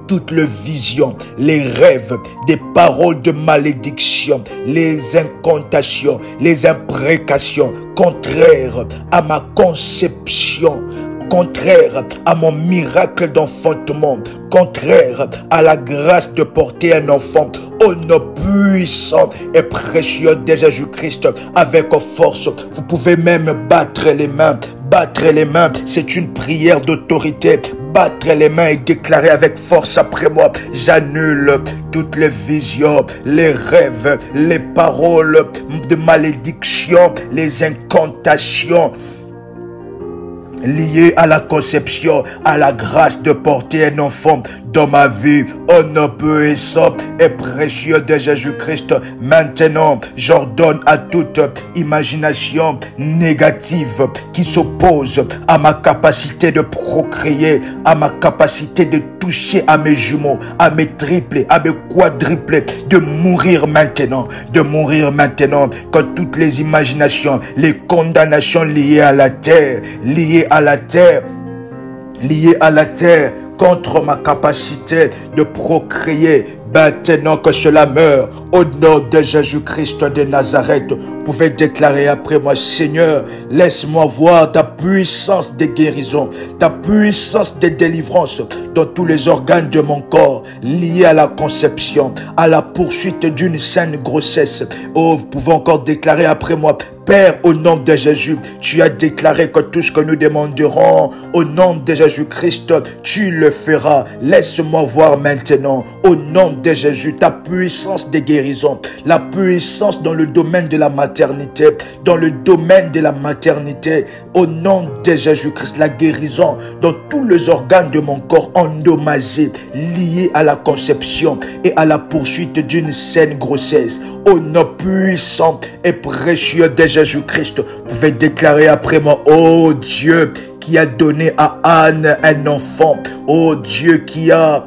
toutes les visions, les rêves, des paroles de malédiction, les incantations, les imprécations contraires à ma conception, contraire à mon miracle d'enfantement, contraire à la grâce de porter un enfant, au nom puissant et précieux de Jésus-Christ, avec force. Vous pouvez même battre les mains. Battre les mains, c'est une prière d'autorité. Battre les mains et déclarer avec force après moi. J'annule toutes les visions, les rêves, les paroles de malédiction, les incantations liées à la conception, à la grâce de porter un enfant dans ma vie, au nom puissant et précieux de Jésus-Christ. Maintenant, j'ordonne à toute imagination négative qui s'oppose à ma capacité de procréer, à ma capacité de toucher à mes jumeaux, à mes triplés, à mes quadruplés, de mourir maintenant, que toutes les imaginations, les condamnations liées à la terre, contre ma capacité de procréer, maintenant que cela meurt, au nom de Jésus-Christ de Nazareth. Vous pouvez déclarer après moi, Seigneur, laisse-moi voir ta puissance de guérison, ta puissance de délivrance dans tous les organes de mon corps liés à la conception, à la poursuite d'une saine grossesse. Oh, vous pouvez encore déclarer après moi, Père, au nom de Jésus, tu as déclaré que tout ce que nous demanderons au nom de Jésus-Christ, tu le feras. Laisse-moi voir maintenant, au nom de Jésus, ta puissance de guérison, la puissance dans le domaine de la maternité, dans le domaine de la maternité, au nom de Jésus-Christ, la guérison dans tous les organes de mon corps endommagés, liés à la conception et à la poursuite d'une saine grossesse. Au nom puissant et précieux de Jésus-Christ, vous pouvez déclarer après moi, oh Dieu, qui a donné à Anne un enfant. Oh Dieu qui a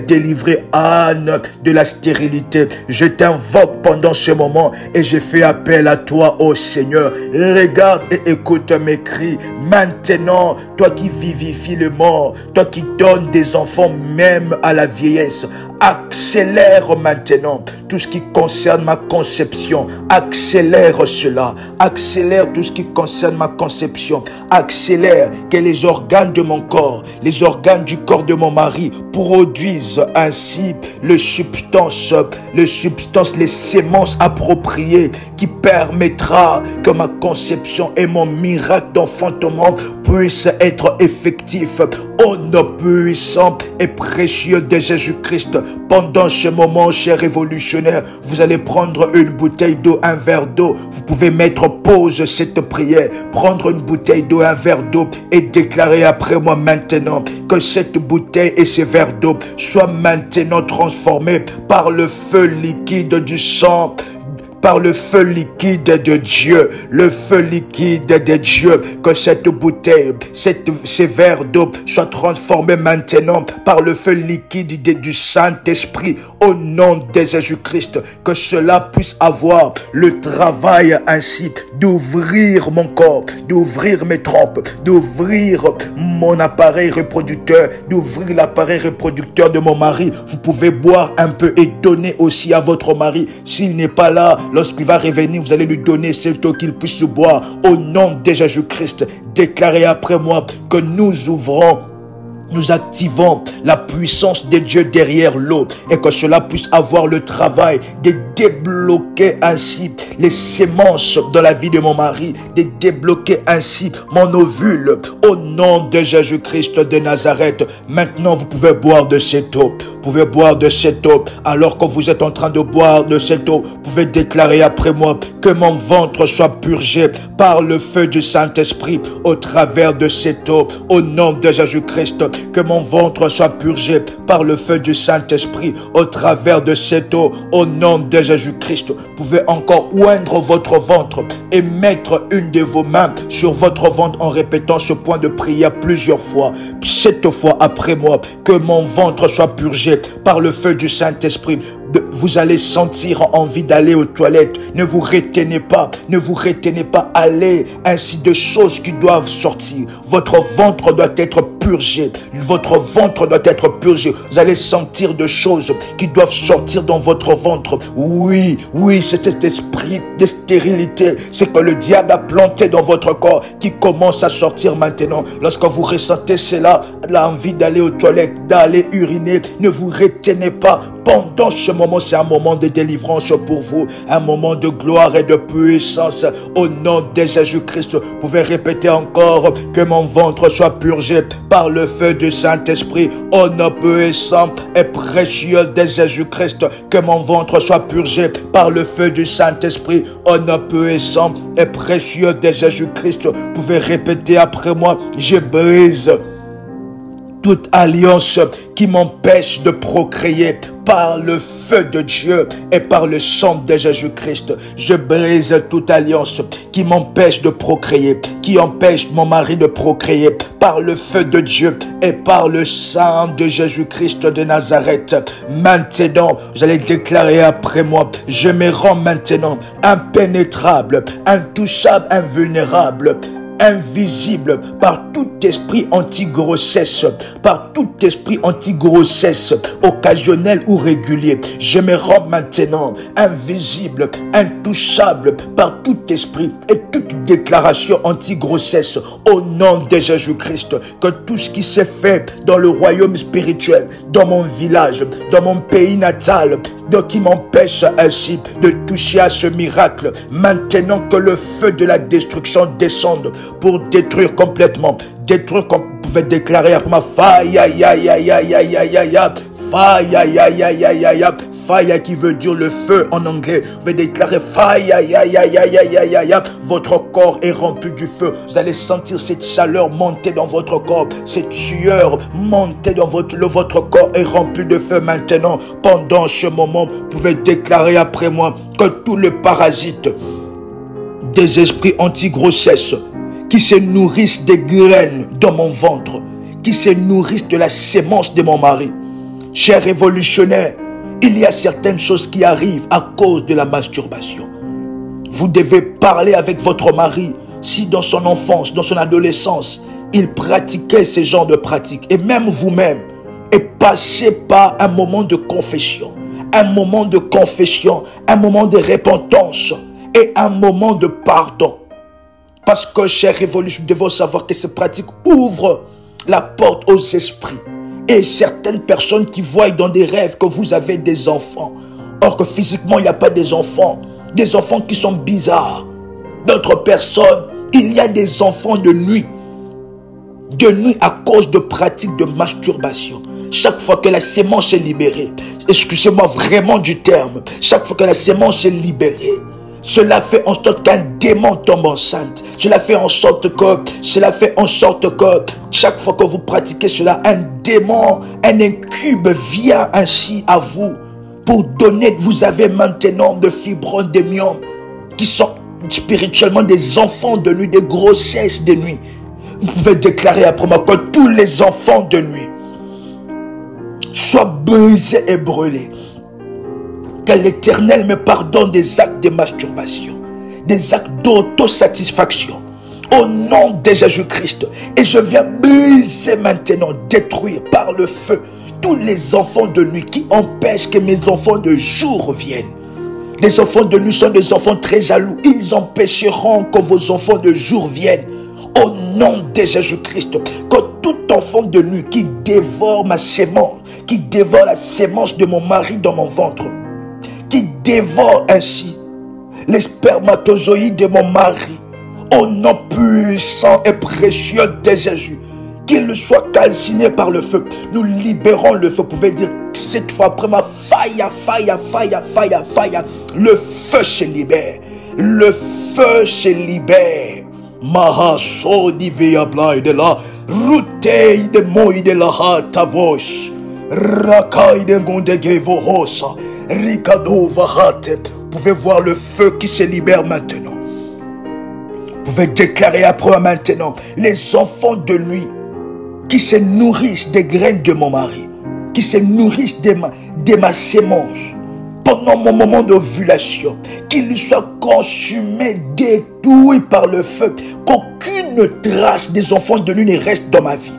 délivré Anne de la stérilité. Je t'invoque pendant ce moment et je fais appel à toi, oh Seigneur. Regarde et écoute mes cris. Maintenant, toi qui vivifies le mort, toi qui donnes des enfants même à la vieillesse, accélère maintenant tout ce qui concerne ma conception. Accélère cela. Accélère tout ce qui concerne ma conception. Accélère que les organes de mon corps, les organes du corps de mon mari produisent ainsi les substances, les sémences appropriées qui permettra que ma conception et mon miracle d'enfantement puissent être effectifs. Au nom puissant et précieux de Jésus-Christ, pendant ce moment, cher révolutionnaire, vous allez prendre une bouteille d'eau, un verre d'eau. Vous pouvez mettre pause cette prière, prendre une bouteille d'eau, un verre d'eau et déclarer après moi maintenant que cette bouteille et ce verre d'eau soient maintenant transformés par le feu liquide du sang, par le feu liquide de Dieu, le feu liquide de Dieu, que cette bouteille, ces verres d'eau soient transformés maintenant par le feu liquide du Saint-Esprit, au nom de Jésus-Christ, que cela puisse avoir le travail ainsi d'ouvrir mon corps, d'ouvrir mes trompes, d'ouvrir mon appareil reproducteur, d'ouvrir l'appareil reproducteur de mon mari. Vous pouvez boire un peu et donner aussi à votre mari. S'il n'est pas là, lorsqu'il va revenir, vous allez lui donner cette eau qu'il puisse boire. Au nom de Jésus-Christ, déclarez après moi que nous ouvrons, nous activons la puissance de Dieu derrière l'eau et que cela puisse avoir le travail de débloquer ainsi les sémences dans la vie de mon mari, de débloquer ainsi mon ovule. Au nom de Jésus-Christ de Nazareth, maintenant vous pouvez boire de cette eau. Vous pouvez boire de cette eau. Alors que vous êtes en train de boire de cette eau, vous pouvez déclarer après moi que mon ventre soit purgé par le feu du Saint-Esprit au travers de cette eau. Au nom de Jésus-Christ, que mon ventre soit purgé par le feu du Saint-Esprit au travers de cette eau. Au nom de Jésus-Christ, vous pouvez encore oindre votre ventre et mettre une de vos mains sur votre ventre en répétant ce point de prière plusieurs fois. Cette fois après moi, que mon ventre soit purgé par le feu du Saint-Esprit. Vous allez sentir envie d'aller aux toilettes. Ne vous retenez pas. Ne vous retenez pas. Allez, ainsi de choses qui doivent sortir. Votre ventre doit être purgé. Votre ventre doit être purgé. Vous allez sentir de choses qui doivent sortir dans votre ventre. Oui, c'est cet esprit de stérilité. C'est que le diable a planté dans votre corps qui commence à sortir maintenant. Lorsque vous ressentez cela, l'envie d'aller aux toilettes, d'aller uriner, ne vous retenez pas. Pendant ce moment, c'est un moment de délivrance pour vous, un moment de gloire et de puissance. Au nom de Jésus-Christ, vous pouvez répéter encore que mon ventre soit purgé par le feu du Saint-Esprit. Au nom puissant et précieux de Jésus-Christ, que mon ventre soit purgé par le feu du Saint-Esprit. Au nom puissant et précieux de Jésus-Christ, vous pouvez répéter après moi, je brise toute alliance qui m'empêche de procréer par le feu de Dieu et par le sang de Jésus-Christ. Je brise toute alliance qui m'empêche de procréer, qui empêche mon mari de procréer par le feu de Dieu et par le sang de Jésus-Christ de Nazareth. Maintenant, vous allez déclarer après moi, je me rends maintenant impénétrable, intouchable, invulnérable, invisible par tout esprit anti-grossesse, par tout esprit anti-grossesse, occasionnel ou régulier. Je me rends maintenant invisible, intouchable par tout esprit et toute déclaration anti-grossesse au nom de Jésus-Christ. Que tout ce qui s'est fait dans le royaume spirituel, dans mon village, dans mon pays natal, qui m'empêche ainsi de toucher à ce miracle, maintenant que le feu de la destruction descende pour détruire complètement, pouvez déclarer après moi, fire, ya, ya, ya, ya, ya, ya, ya, fire, ya, ya, ya, ya, ya, fire qui veut dire le feu en anglais. Vous pouvez déclarer fire, ya, ya, ya, ya, ya, ya, ya. Votre corps est rempli du feu. Vous allez sentir cette chaleur monter dans votre corps, cette sueur monter dans votre corps est rempli de feu maintenant. Pendant ce moment, vous pouvez déclarer après moi que tous les parasites des esprits anti-grossesse qui se nourrissent des graines dans mon ventre, qui se nourrissent de la sémence de mon mari. Cher révolutionnaire, il y a certaines choses qui arrivent à cause de la masturbation. Vous devez parler avec votre mari si dans son enfance, dans son adolescence, il pratiquait ce genre de pratiques. Et même vous-même, et passez par un moment de confession, un moment de confession, un moment de repentance et un moment de pardon. Parce que, chers révolutionnaires, nous devons savoir que ces pratiques ouvrent la porte aux esprits. Et certaines personnes qui voient dans des rêves que vous avez des enfants, or que physiquement il n'y a pas des enfants qui sont bizarres. D'autres personnes, il y a des enfants de nuit à cause de pratiques de masturbation. Chaque fois que la sémence est libérée, excusez-moi vraiment du terme, chaque fois que la sémence est libérée, cela fait en sorte qu'un démon tombe enceinte. Cela fait en sorte que chaque fois que vous pratiquez cela, un démon, un incube vient ainsi à vous pour donner que vous avez maintenant de fibromes, des myomes qui sont spirituellement des enfants de nuit, des grossesses de nuit. Vous pouvez déclarer après moi que tous les enfants de nuit soient brisés et brûlés. Que l'Éternel me pardonne des actes de masturbation, des actes d'autosatisfaction. Au nom de Jésus-Christ. Et je viens briser maintenant, détruire par le feu tous les enfants de nuit qui empêchent que mes enfants de jour viennent. Les enfants de nuit sont des enfants très jaloux. Ils empêcheront que vos enfants de jour viennent. Au nom de Jésus-Christ. Que tout enfant de nuit qui dévore ma sémence, qui dévore la sémence de mon mari dans mon ventre, qui dévore ainsi les spermatozoïdes de mon mari, au nom puissant et précieux de Jésus, qu'il soit calciné par le feu. Nous libérons le feu. Vous pouvez dire cette fois après ma fire, fire, fire, fire, fire. Le feu se libère. Le feu se libère. Maha sodi via blai de la routei de moi de la hatavosh. Rakai de gondegevo hosa. Ricado vahate. Vous pouvez voir le feu qui se libère maintenant. Vous pouvez déclarer après moi maintenant les enfants de nuit qui se nourrissent des graines de mon mari, qui se nourrissent de ma sémence pendant mon moment d'ovulation, qu'ils soient consumés, détruits par le feu, qu'aucune trace des enfants de nuit ne reste dans ma vie,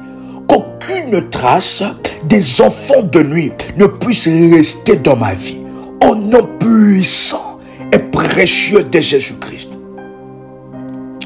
qu'aucune trace des enfants de nuit ne puisse rester dans ma vie, au nom puissant et précieux de Jésus-Christ.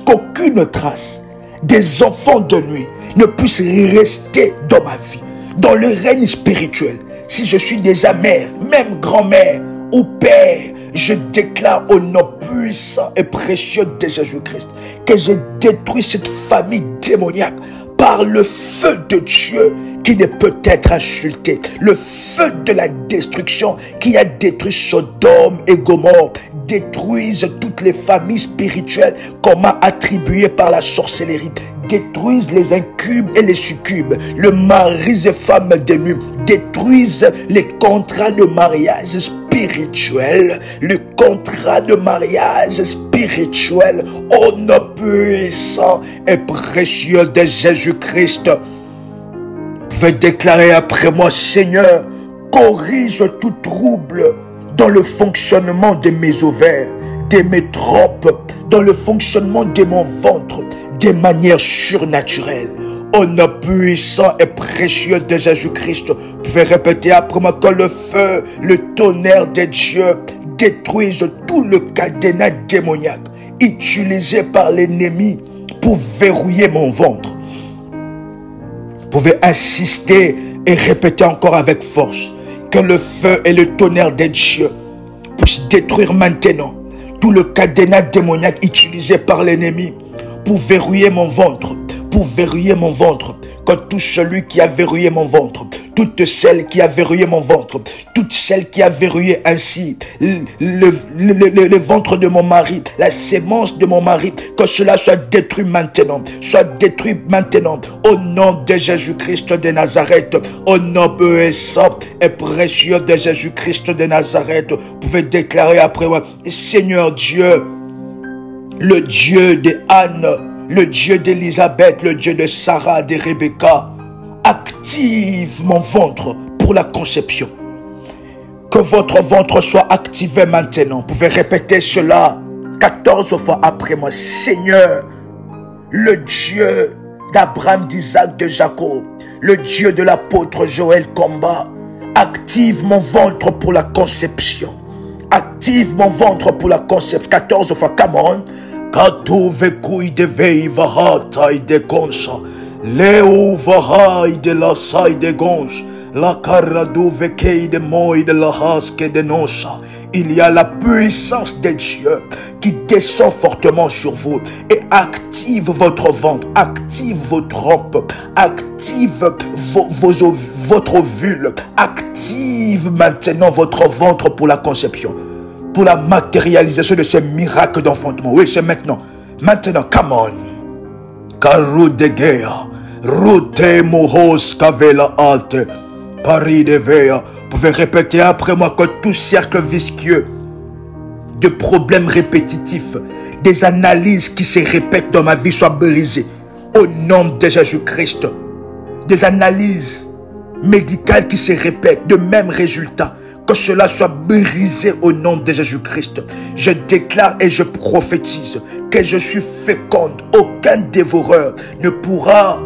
Qu'aucune trace des enfants de nuit ne puisse rester dans ma vie, dans le règne spirituel. Si je suis déjà mère, même grand-mère ou père, je déclare au nom puissant et précieux de Jésus-Christ que je détruis cette famille démoniaque par le feu de Dieu qui ne peut être insulté. Le feu de la destruction qui a détruit Sodome et Gomorrhe. Détruisent toutes les familles spirituelles qu'on m'a attribuées par la sorcellerie. Détruisent les incubes et les succubes, le mari et femme de nuit. Détruisent les contrats de mariage spirituel, le contrat de mariage spirituel au nom puissant et précieux de Jésus-Christ. Vous pouvez déclarer après moi, Seigneur, corrige tout trouble dans le fonctionnement de mes ovaires, de mes trompes, dans le fonctionnement de mon ventre, de manière surnaturelle. Au nom puissant et précieux de Jésus-Christ, vous pouvez répéter après moi que le feu, le tonnerre de Dieu détruise tout le cadenas démoniaque utilisé par l'ennemi pour verrouiller mon ventre. Vous pouvez insister et répéter encore avec force que le feu et le tonnerre de Dieu puissent détruire maintenant tout le cadenas démoniaque utilisé par l'ennemi pour verrouiller mon ventre, que tout celui qui a verrouillé mon ventre, toute celle qui a verrouillé mon ventre, toute celle qui a verrouillé ainsi le ventre de mon mari, la sémence de mon mari, que cela soit détruit maintenant, au nom de Jésus-Christ de Nazareth, au nom puissant et précieux de Jésus-Christ de Nazareth. Vous pouvez déclarer après moi, Seigneur Dieu, le Dieu de Anne, le Dieu d'Élisabeth, le Dieu de Sarah, de Rebecca, active mon ventre pour la conception. Que votre ventre soit activé maintenant. Vous pouvez répéter cela 14 fois après moi. Seigneur, le Dieu d'Abraham, d'Isaac, de Jacob, le Dieu de l'apôtre Joël Combat, active mon ventre pour la conception. Active mon ventre pour la conception. 14 fois, come on. Katu vekui de veiva hatai de concha, leu vahai de la sai de gonche, la caradu vekei de moi de la haske de nocha. Il y a la puissance de Dieu qui descend fortement sur vous et active votre ventre, active vos trompes, active votre ovule, active maintenant votre ventre pour la conception, pour la matérialisation de ce miracle d'enfantement. Oui, c'est maintenant. Maintenant, come on. Karu de guerre, route mohos kavela alte, Paris de veya. Vous pouvez répéter après moi que tout cercle visqueux de problèmes répétitifs, des analyses qui se répètent dans ma vie soient brisées au nom de Jésus-Christ. Des analyses médicales qui se répètent, de mêmes résultats, que cela soit brisé au nom de Jésus-Christ. Je déclare et je prophétise que je suis féconde. Aucun dévoreur ne pourra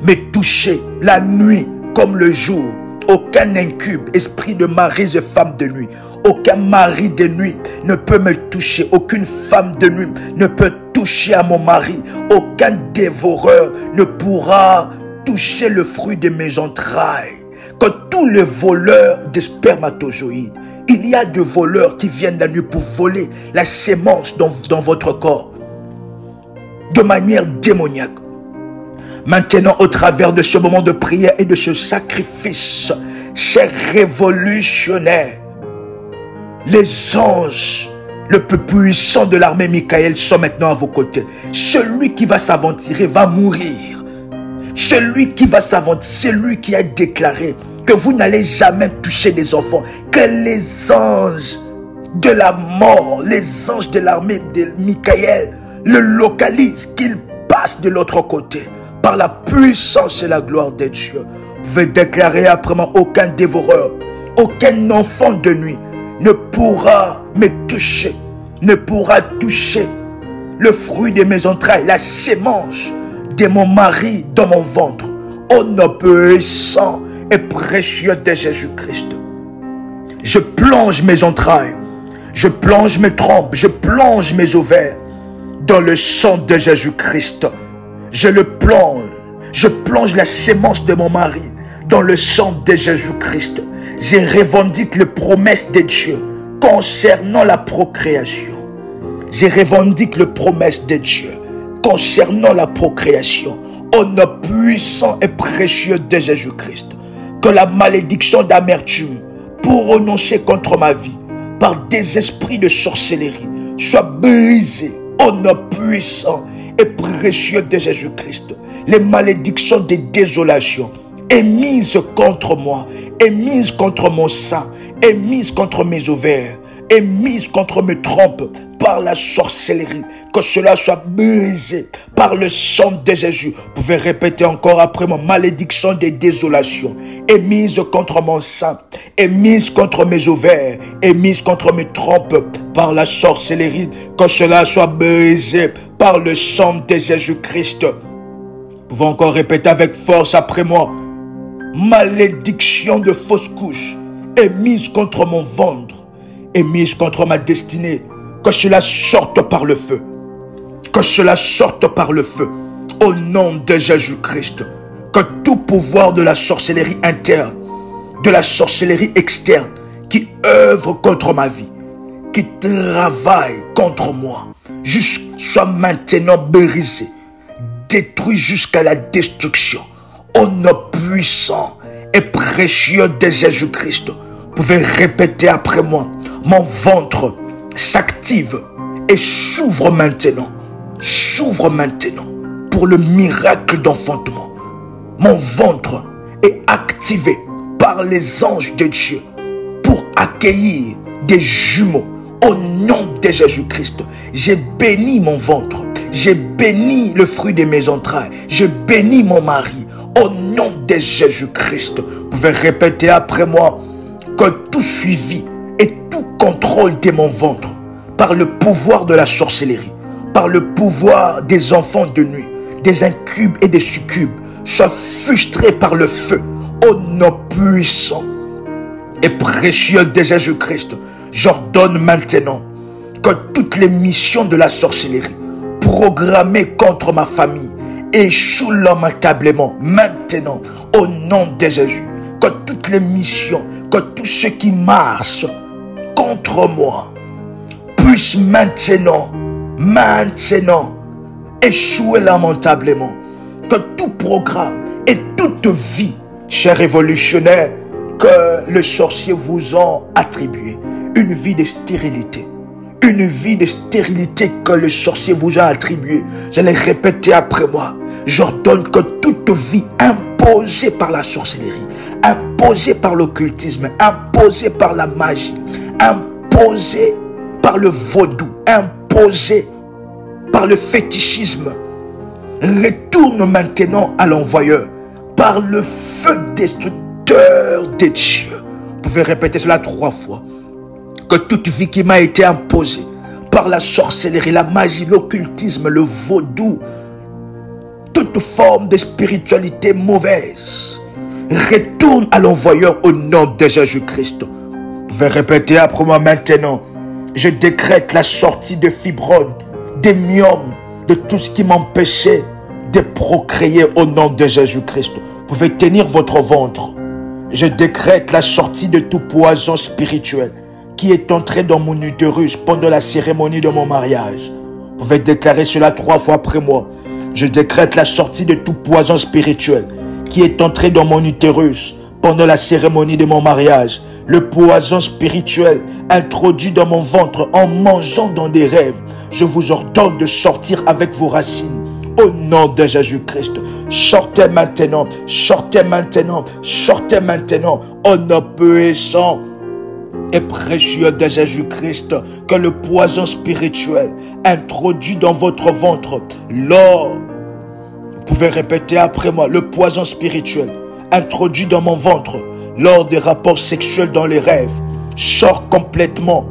me toucher la nuit comme le jour. Aucun incube, esprit de mari et femme de nuit. Aucun mari de nuit ne peut me toucher. Aucune femme de nuit ne peut toucher à mon mari. Aucun dévoreur ne pourra toucher le fruit de mes entrailles. Que tous les voleurs de spermatozoïdes, il y a des voleurs qui viennent la nuit pour voler la sémence dans votre corps de manière démoniaque. Maintenant, au travers de ce moment de prière et de ce sacrifice, c'est révolutionnaire. Les anges, le plus puissant de l'armée Michael, sont maintenant à vos côtés. Celui qui va s'aventurer va mourir. Celui qui va s'aventurer, c'est lui qui a déclaré que vous n'allez jamais toucher des enfants, que les anges de la mort, les anges de l'armée de Michael le localisent, qu'ils passent de l'autre côté. Par la puissance et la gloire de Dieu, vous pouvez déclarer après moi, aucun dévoreur, aucun enfant de nuit ne pourra me toucher, ne pourra toucher le fruit de mes entrailles, la sémence de mon mari dans mon ventre, au nom puissant et précieux de Jésus-Christ. Je plonge mes entrailles, je plonge mes trompes, je plonge mes ovaires dans le sang de Jésus-Christ. Je plonge la sémence de mon mari dans le sang de Jésus-Christ. Je revendique les promesses de Dieu concernant la procréation. Je revendique les promesses de Dieu concernant la procréation. Au nom puissant et précieux de Jésus-Christ. Que la malédiction d'amertume prononcée contre ma vie par des esprits de sorcellerie soit brisée au nom puissant et précieux de Jésus-Christ. Les malédictions de désolation émises contre moi, émises contre mon sein, émises contre mes ovaires, émises contre mes trompes par la sorcellerie, que cela soit brisé par le sang de Jésus. Vous pouvez répéter encore après moi, malédiction de désolation émise contre mon sein, émise contre mes ovaires, émise contre mes trompes par la sorcellerie, que cela soit brisé par le sang de Jésus-Christ. Vous pouvez encore répéter avec force après moi. Malédiction de fausse couche émise contre mon ventre, émise contre ma destinée. Que cela sorte par le feu. Que cela sorte par le feu. Au nom de Jésus-Christ. Que tout pouvoir de la sorcellerie interne, de la sorcellerie externe, qui œuvre contre ma vie, qui travaille contre moi, soit maintenant brisé, détruit jusqu'à la destruction. Au nom puissant et précieux de Jésus-Christ, vous pouvez répéter après moi. Mon ventre s'active et s'ouvre maintenant. S'ouvre maintenant pour le miracle d'enfantement. Mon ventre est activé par les anges de Dieu pour accueillir des jumeaux au nom de Jésus-Christ. J'ai béni mon ventre. J'ai béni le fruit de mes entrailles. J'ai béni mon mari. Au nom de Jésus-Christ. Vous pouvez répéter après moi que tout suivi et tout contrôle de mon ventre, par le pouvoir de la sorcellerie, par le pouvoir des enfants de nuit, des incubes et des succubes, soit frustré par le feu. Au nom puissant et précieux de Jésus-Christ, j'ordonne maintenant que toutes les missions de la sorcellerie programmées contre ma famille échouent lamentablement maintenant au nom de Jésus. Que toutes les missions, que tout ce qui marche contre moi puisse maintenant échouer lamentablement. Que tout programme et toute vie, chers révolutionnaires, que le sorcier vous a attribué, une vie de stérilité, une vie de stérilité que le sorcier vous a attribuée, vous allez répéter après moi. J'ordonne que toute vie imposée par la sorcellerie, imposée par l'occultisme, imposée par la magie, imposée par le vaudou, imposée par le fétichisme, retourne maintenant à l'envoyeur par le feu destructeur de Dieu. Vous pouvez répéter cela 3 fois. Que toute vie qui m'a été imposée par la sorcellerie, la magie, l'occultisme, le vaudou, toute forme de spiritualité mauvaise, retourne à l'envoyeur au nom de Jésus-Christ. Vous pouvez répéter après moi maintenant. Je décrète la sortie de fibromes, des myomes, de tout ce qui m'empêchait de procréer au nom de Jésus-Christ. Vous pouvez tenir votre ventre. Je décrète la sortie de tout poison spirituel qui est entré dans mon utérus pendant la cérémonie de mon mariage. Vous pouvez déclarer cela 3 fois après moi. Je décrète la sortie de tout poison spirituel qui est entré dans mon utérus pendant la cérémonie de mon mariage. Le poison spirituel introduit dans mon ventre en mangeant dans des rêves. Je vous ordonne de sortir avec vos racines. Au nom de Jésus-Christ, sortez maintenant, sortez maintenant, sortez maintenant. Au nom puissant et précieux de Jésus-Christ, que le poison spirituel introduit dans votre ventre, lors, vous pouvez répéter après moi, le poison spirituel introduit dans mon ventre, lors des rapports sexuels dans les rêves, sort complètement.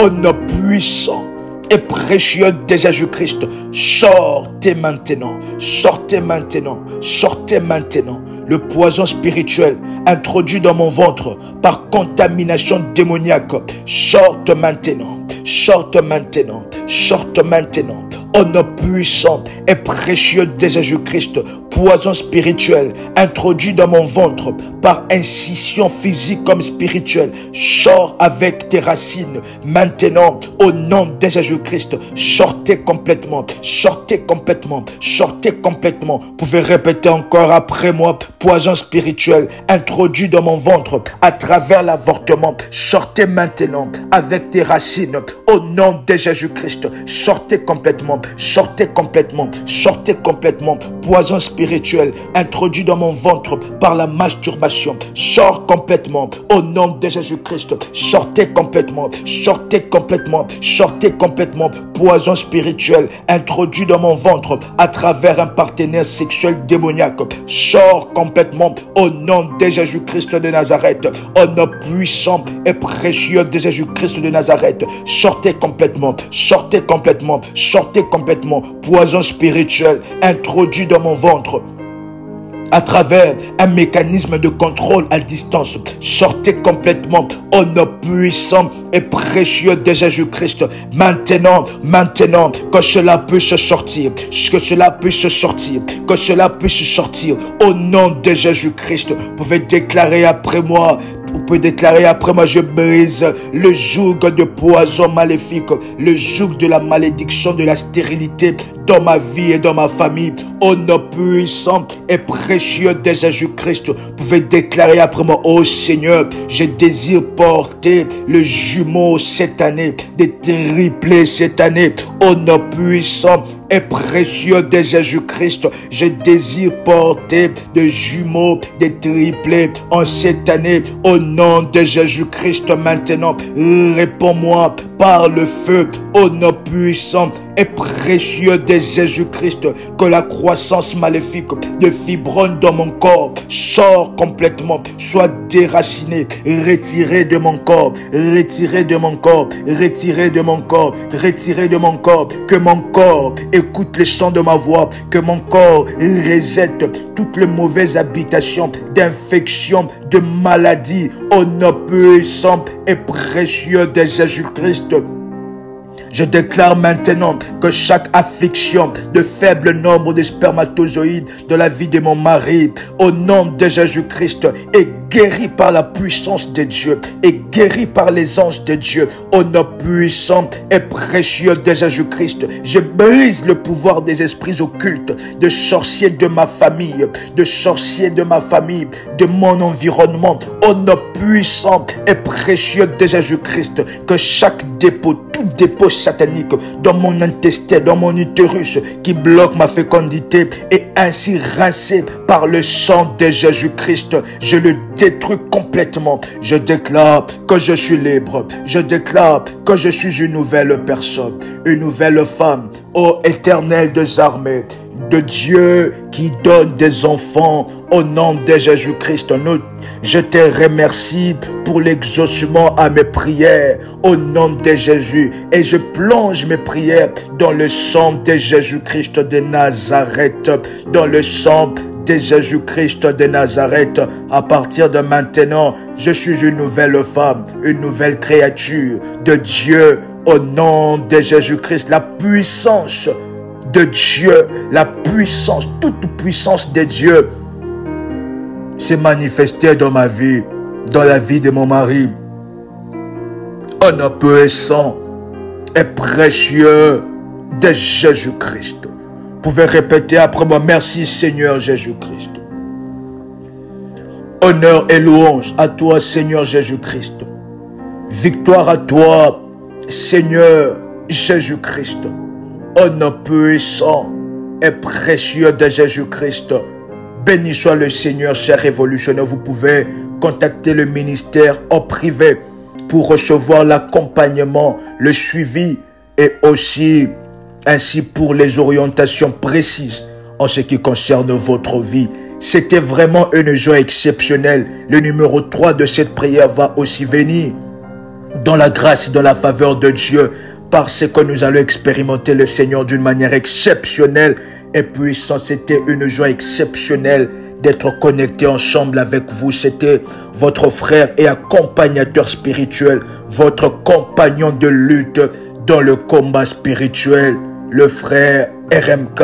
Au nom puissant et précieux de Jésus-Christ, sortez maintenant, sortez maintenant, sortez maintenant. Le poison spirituel introduit dans mon ventre par contamination démoniaque, sorte maintenant, sorte maintenant, sorte maintenant. Au nom puissant et précieux de Jésus-Christ, poison spirituel introduit dans mon ventre par incision physique comme spirituelle, sors avec tes racines maintenant au nom de Jésus-Christ. Sortez complètement, sortez complètement, sortez complètement. Vous pouvez répéter encore après moi, poison spirituel introduit dans mon ventre à travers l'avortement, sortez maintenant avec tes racines au nom de Jésus-Christ. Sortez complètement, sortez complètement, sortez complètement. Poison spirituel introduit dans mon ventre par la masturbation, sors complètement au nom de Jésus-Christ. Sortez complètement, sortez complètement, sortez complètement. Poison spirituel introduit dans mon ventre à travers un partenaire sexuel démoniaque, sors complètement au nom de Jésus-Christ de Nazareth. Au nom puissant et précieux de Jésus-Christ de Nazareth, sortez complètement, sortez complètement, sortez complètement. Poison spirituel introduit dans mon ventre à travers un mécanisme de contrôle à distance, sortez complètement au nom puissant et précieux de Jésus-Christ. Maintenant, maintenant, que cela puisse sortir, que cela puisse sortir, que cela puisse sortir au nom de Jésus-Christ. Vous pouvez déclarer après moi. Vous pouvez déclarer après moi, je brise le joug de poison maléfique, le joug de la malédiction, de la stérilité dans ma vie et dans ma famille. au nom puissant et précieux de Jésus-Christ. Vous pouvez déclarer après moi, oh Seigneur, je désire porter le jumeau cette année, des triplés cette année, au nom puissant et précieux de Jésus-Christ. Je désire porter des jumeaux, des triplés en cette année, au nom de Jésus-Christ. Maintenant, réponds-moi par le feu, au nom puissant et précieux de Jésus-Christ, que la croissance maléfique de fibrones dans mon corps sort complètement, soit déracinée, retirée de mon corps, retirée de mon corps, retirée de mon corps, retirée de mon corps, que mon corps écoute le son de ma voix, que mon corps rejette toutes les mauvaises habitations d'infection, de maladie, au nom puissant et précieux de Jésus-Christ. Je déclare maintenant que chaque affliction de faible nombre de spermatozoïdes de la vie de mon mari, au nom de Jésus-Christ, est guérie par la puissance de Dieu, est guérie par les anges de Dieu, au nom puissant et précieux de Jésus-Christ. Je brise le pouvoir des esprits occultes, de sorciers de ma famille, de sorciers de ma famille, de mon environnement, au nom puissant et précieux de Jésus-Christ. Que chaque dépôt, tout dépôt satanique dans mon intestin, dans mon utérus, qui bloque ma fécondité, est ainsi rincé par le sang de Jésus-Christ. Je le détruis complètement. Je déclare que je suis libre. Je déclare que je suis une nouvelle personne, une nouvelle femme. Ô Éternel des armées, de Dieu qui donne des enfants, au nom de Jésus-Christ. Je te remercie pour l'exaucement à mes prières, au nom de Jésus. Et je plonge mes prières dans le sang de Jésus-Christ de Nazareth, dans le sang de Jésus-Christ de Nazareth. À partir de maintenant, je suis une nouvelle femme, une nouvelle créature de Dieu, au nom de Jésus-Christ. La puissance de Dieu, la puissance, toute puissance de Dieu s'est manifestée dans ma vie, dans la vie de mon mari. Au nom puissant et précieux de Jésus-Christ. Vous pouvez répéter après moi, merci Seigneur Jésus-Christ. Honneur et louange à toi Seigneur Jésus-Christ. Victoire à toi Seigneur Jésus-Christ. Au nom puissant et précieux de Jésus-Christ. Béni soit le Seigneur, cher révolutionnaire. Vous pouvez contacter le ministère en privé pour recevoir l'accompagnement, le suivi et aussi ainsi pour les orientations précises en ce qui concerne votre vie. C'était vraiment une joie exceptionnelle. Le numéro 3 de cette prière va aussi venir dans la grâce et dans la faveur de Dieu, parce que nous allons expérimenter le Seigneur d'une manière exceptionnelle et puissante. C'était une joie exceptionnelle d'être connecté ensemble avec vous. C'était votre frère et accompagnateur spirituel, votre compagnon de lutte dans le combat spirituel, le frère RMK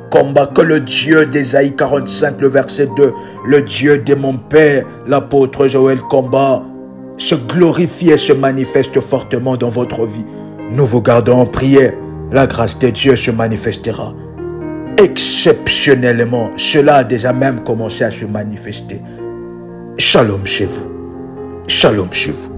Combat. Que le Dieu d'Ésaïe 45, le verset 2, le Dieu de mon Père, l'apôtre Joël Combat, se glorifie et se manifeste fortement dans votre vie. Nous vous gardons en prière. La grâce de Dieu se manifestera exceptionnellement. Cela a déjà même commencé à se manifester. Shalom chez vous. Shalom chez vous.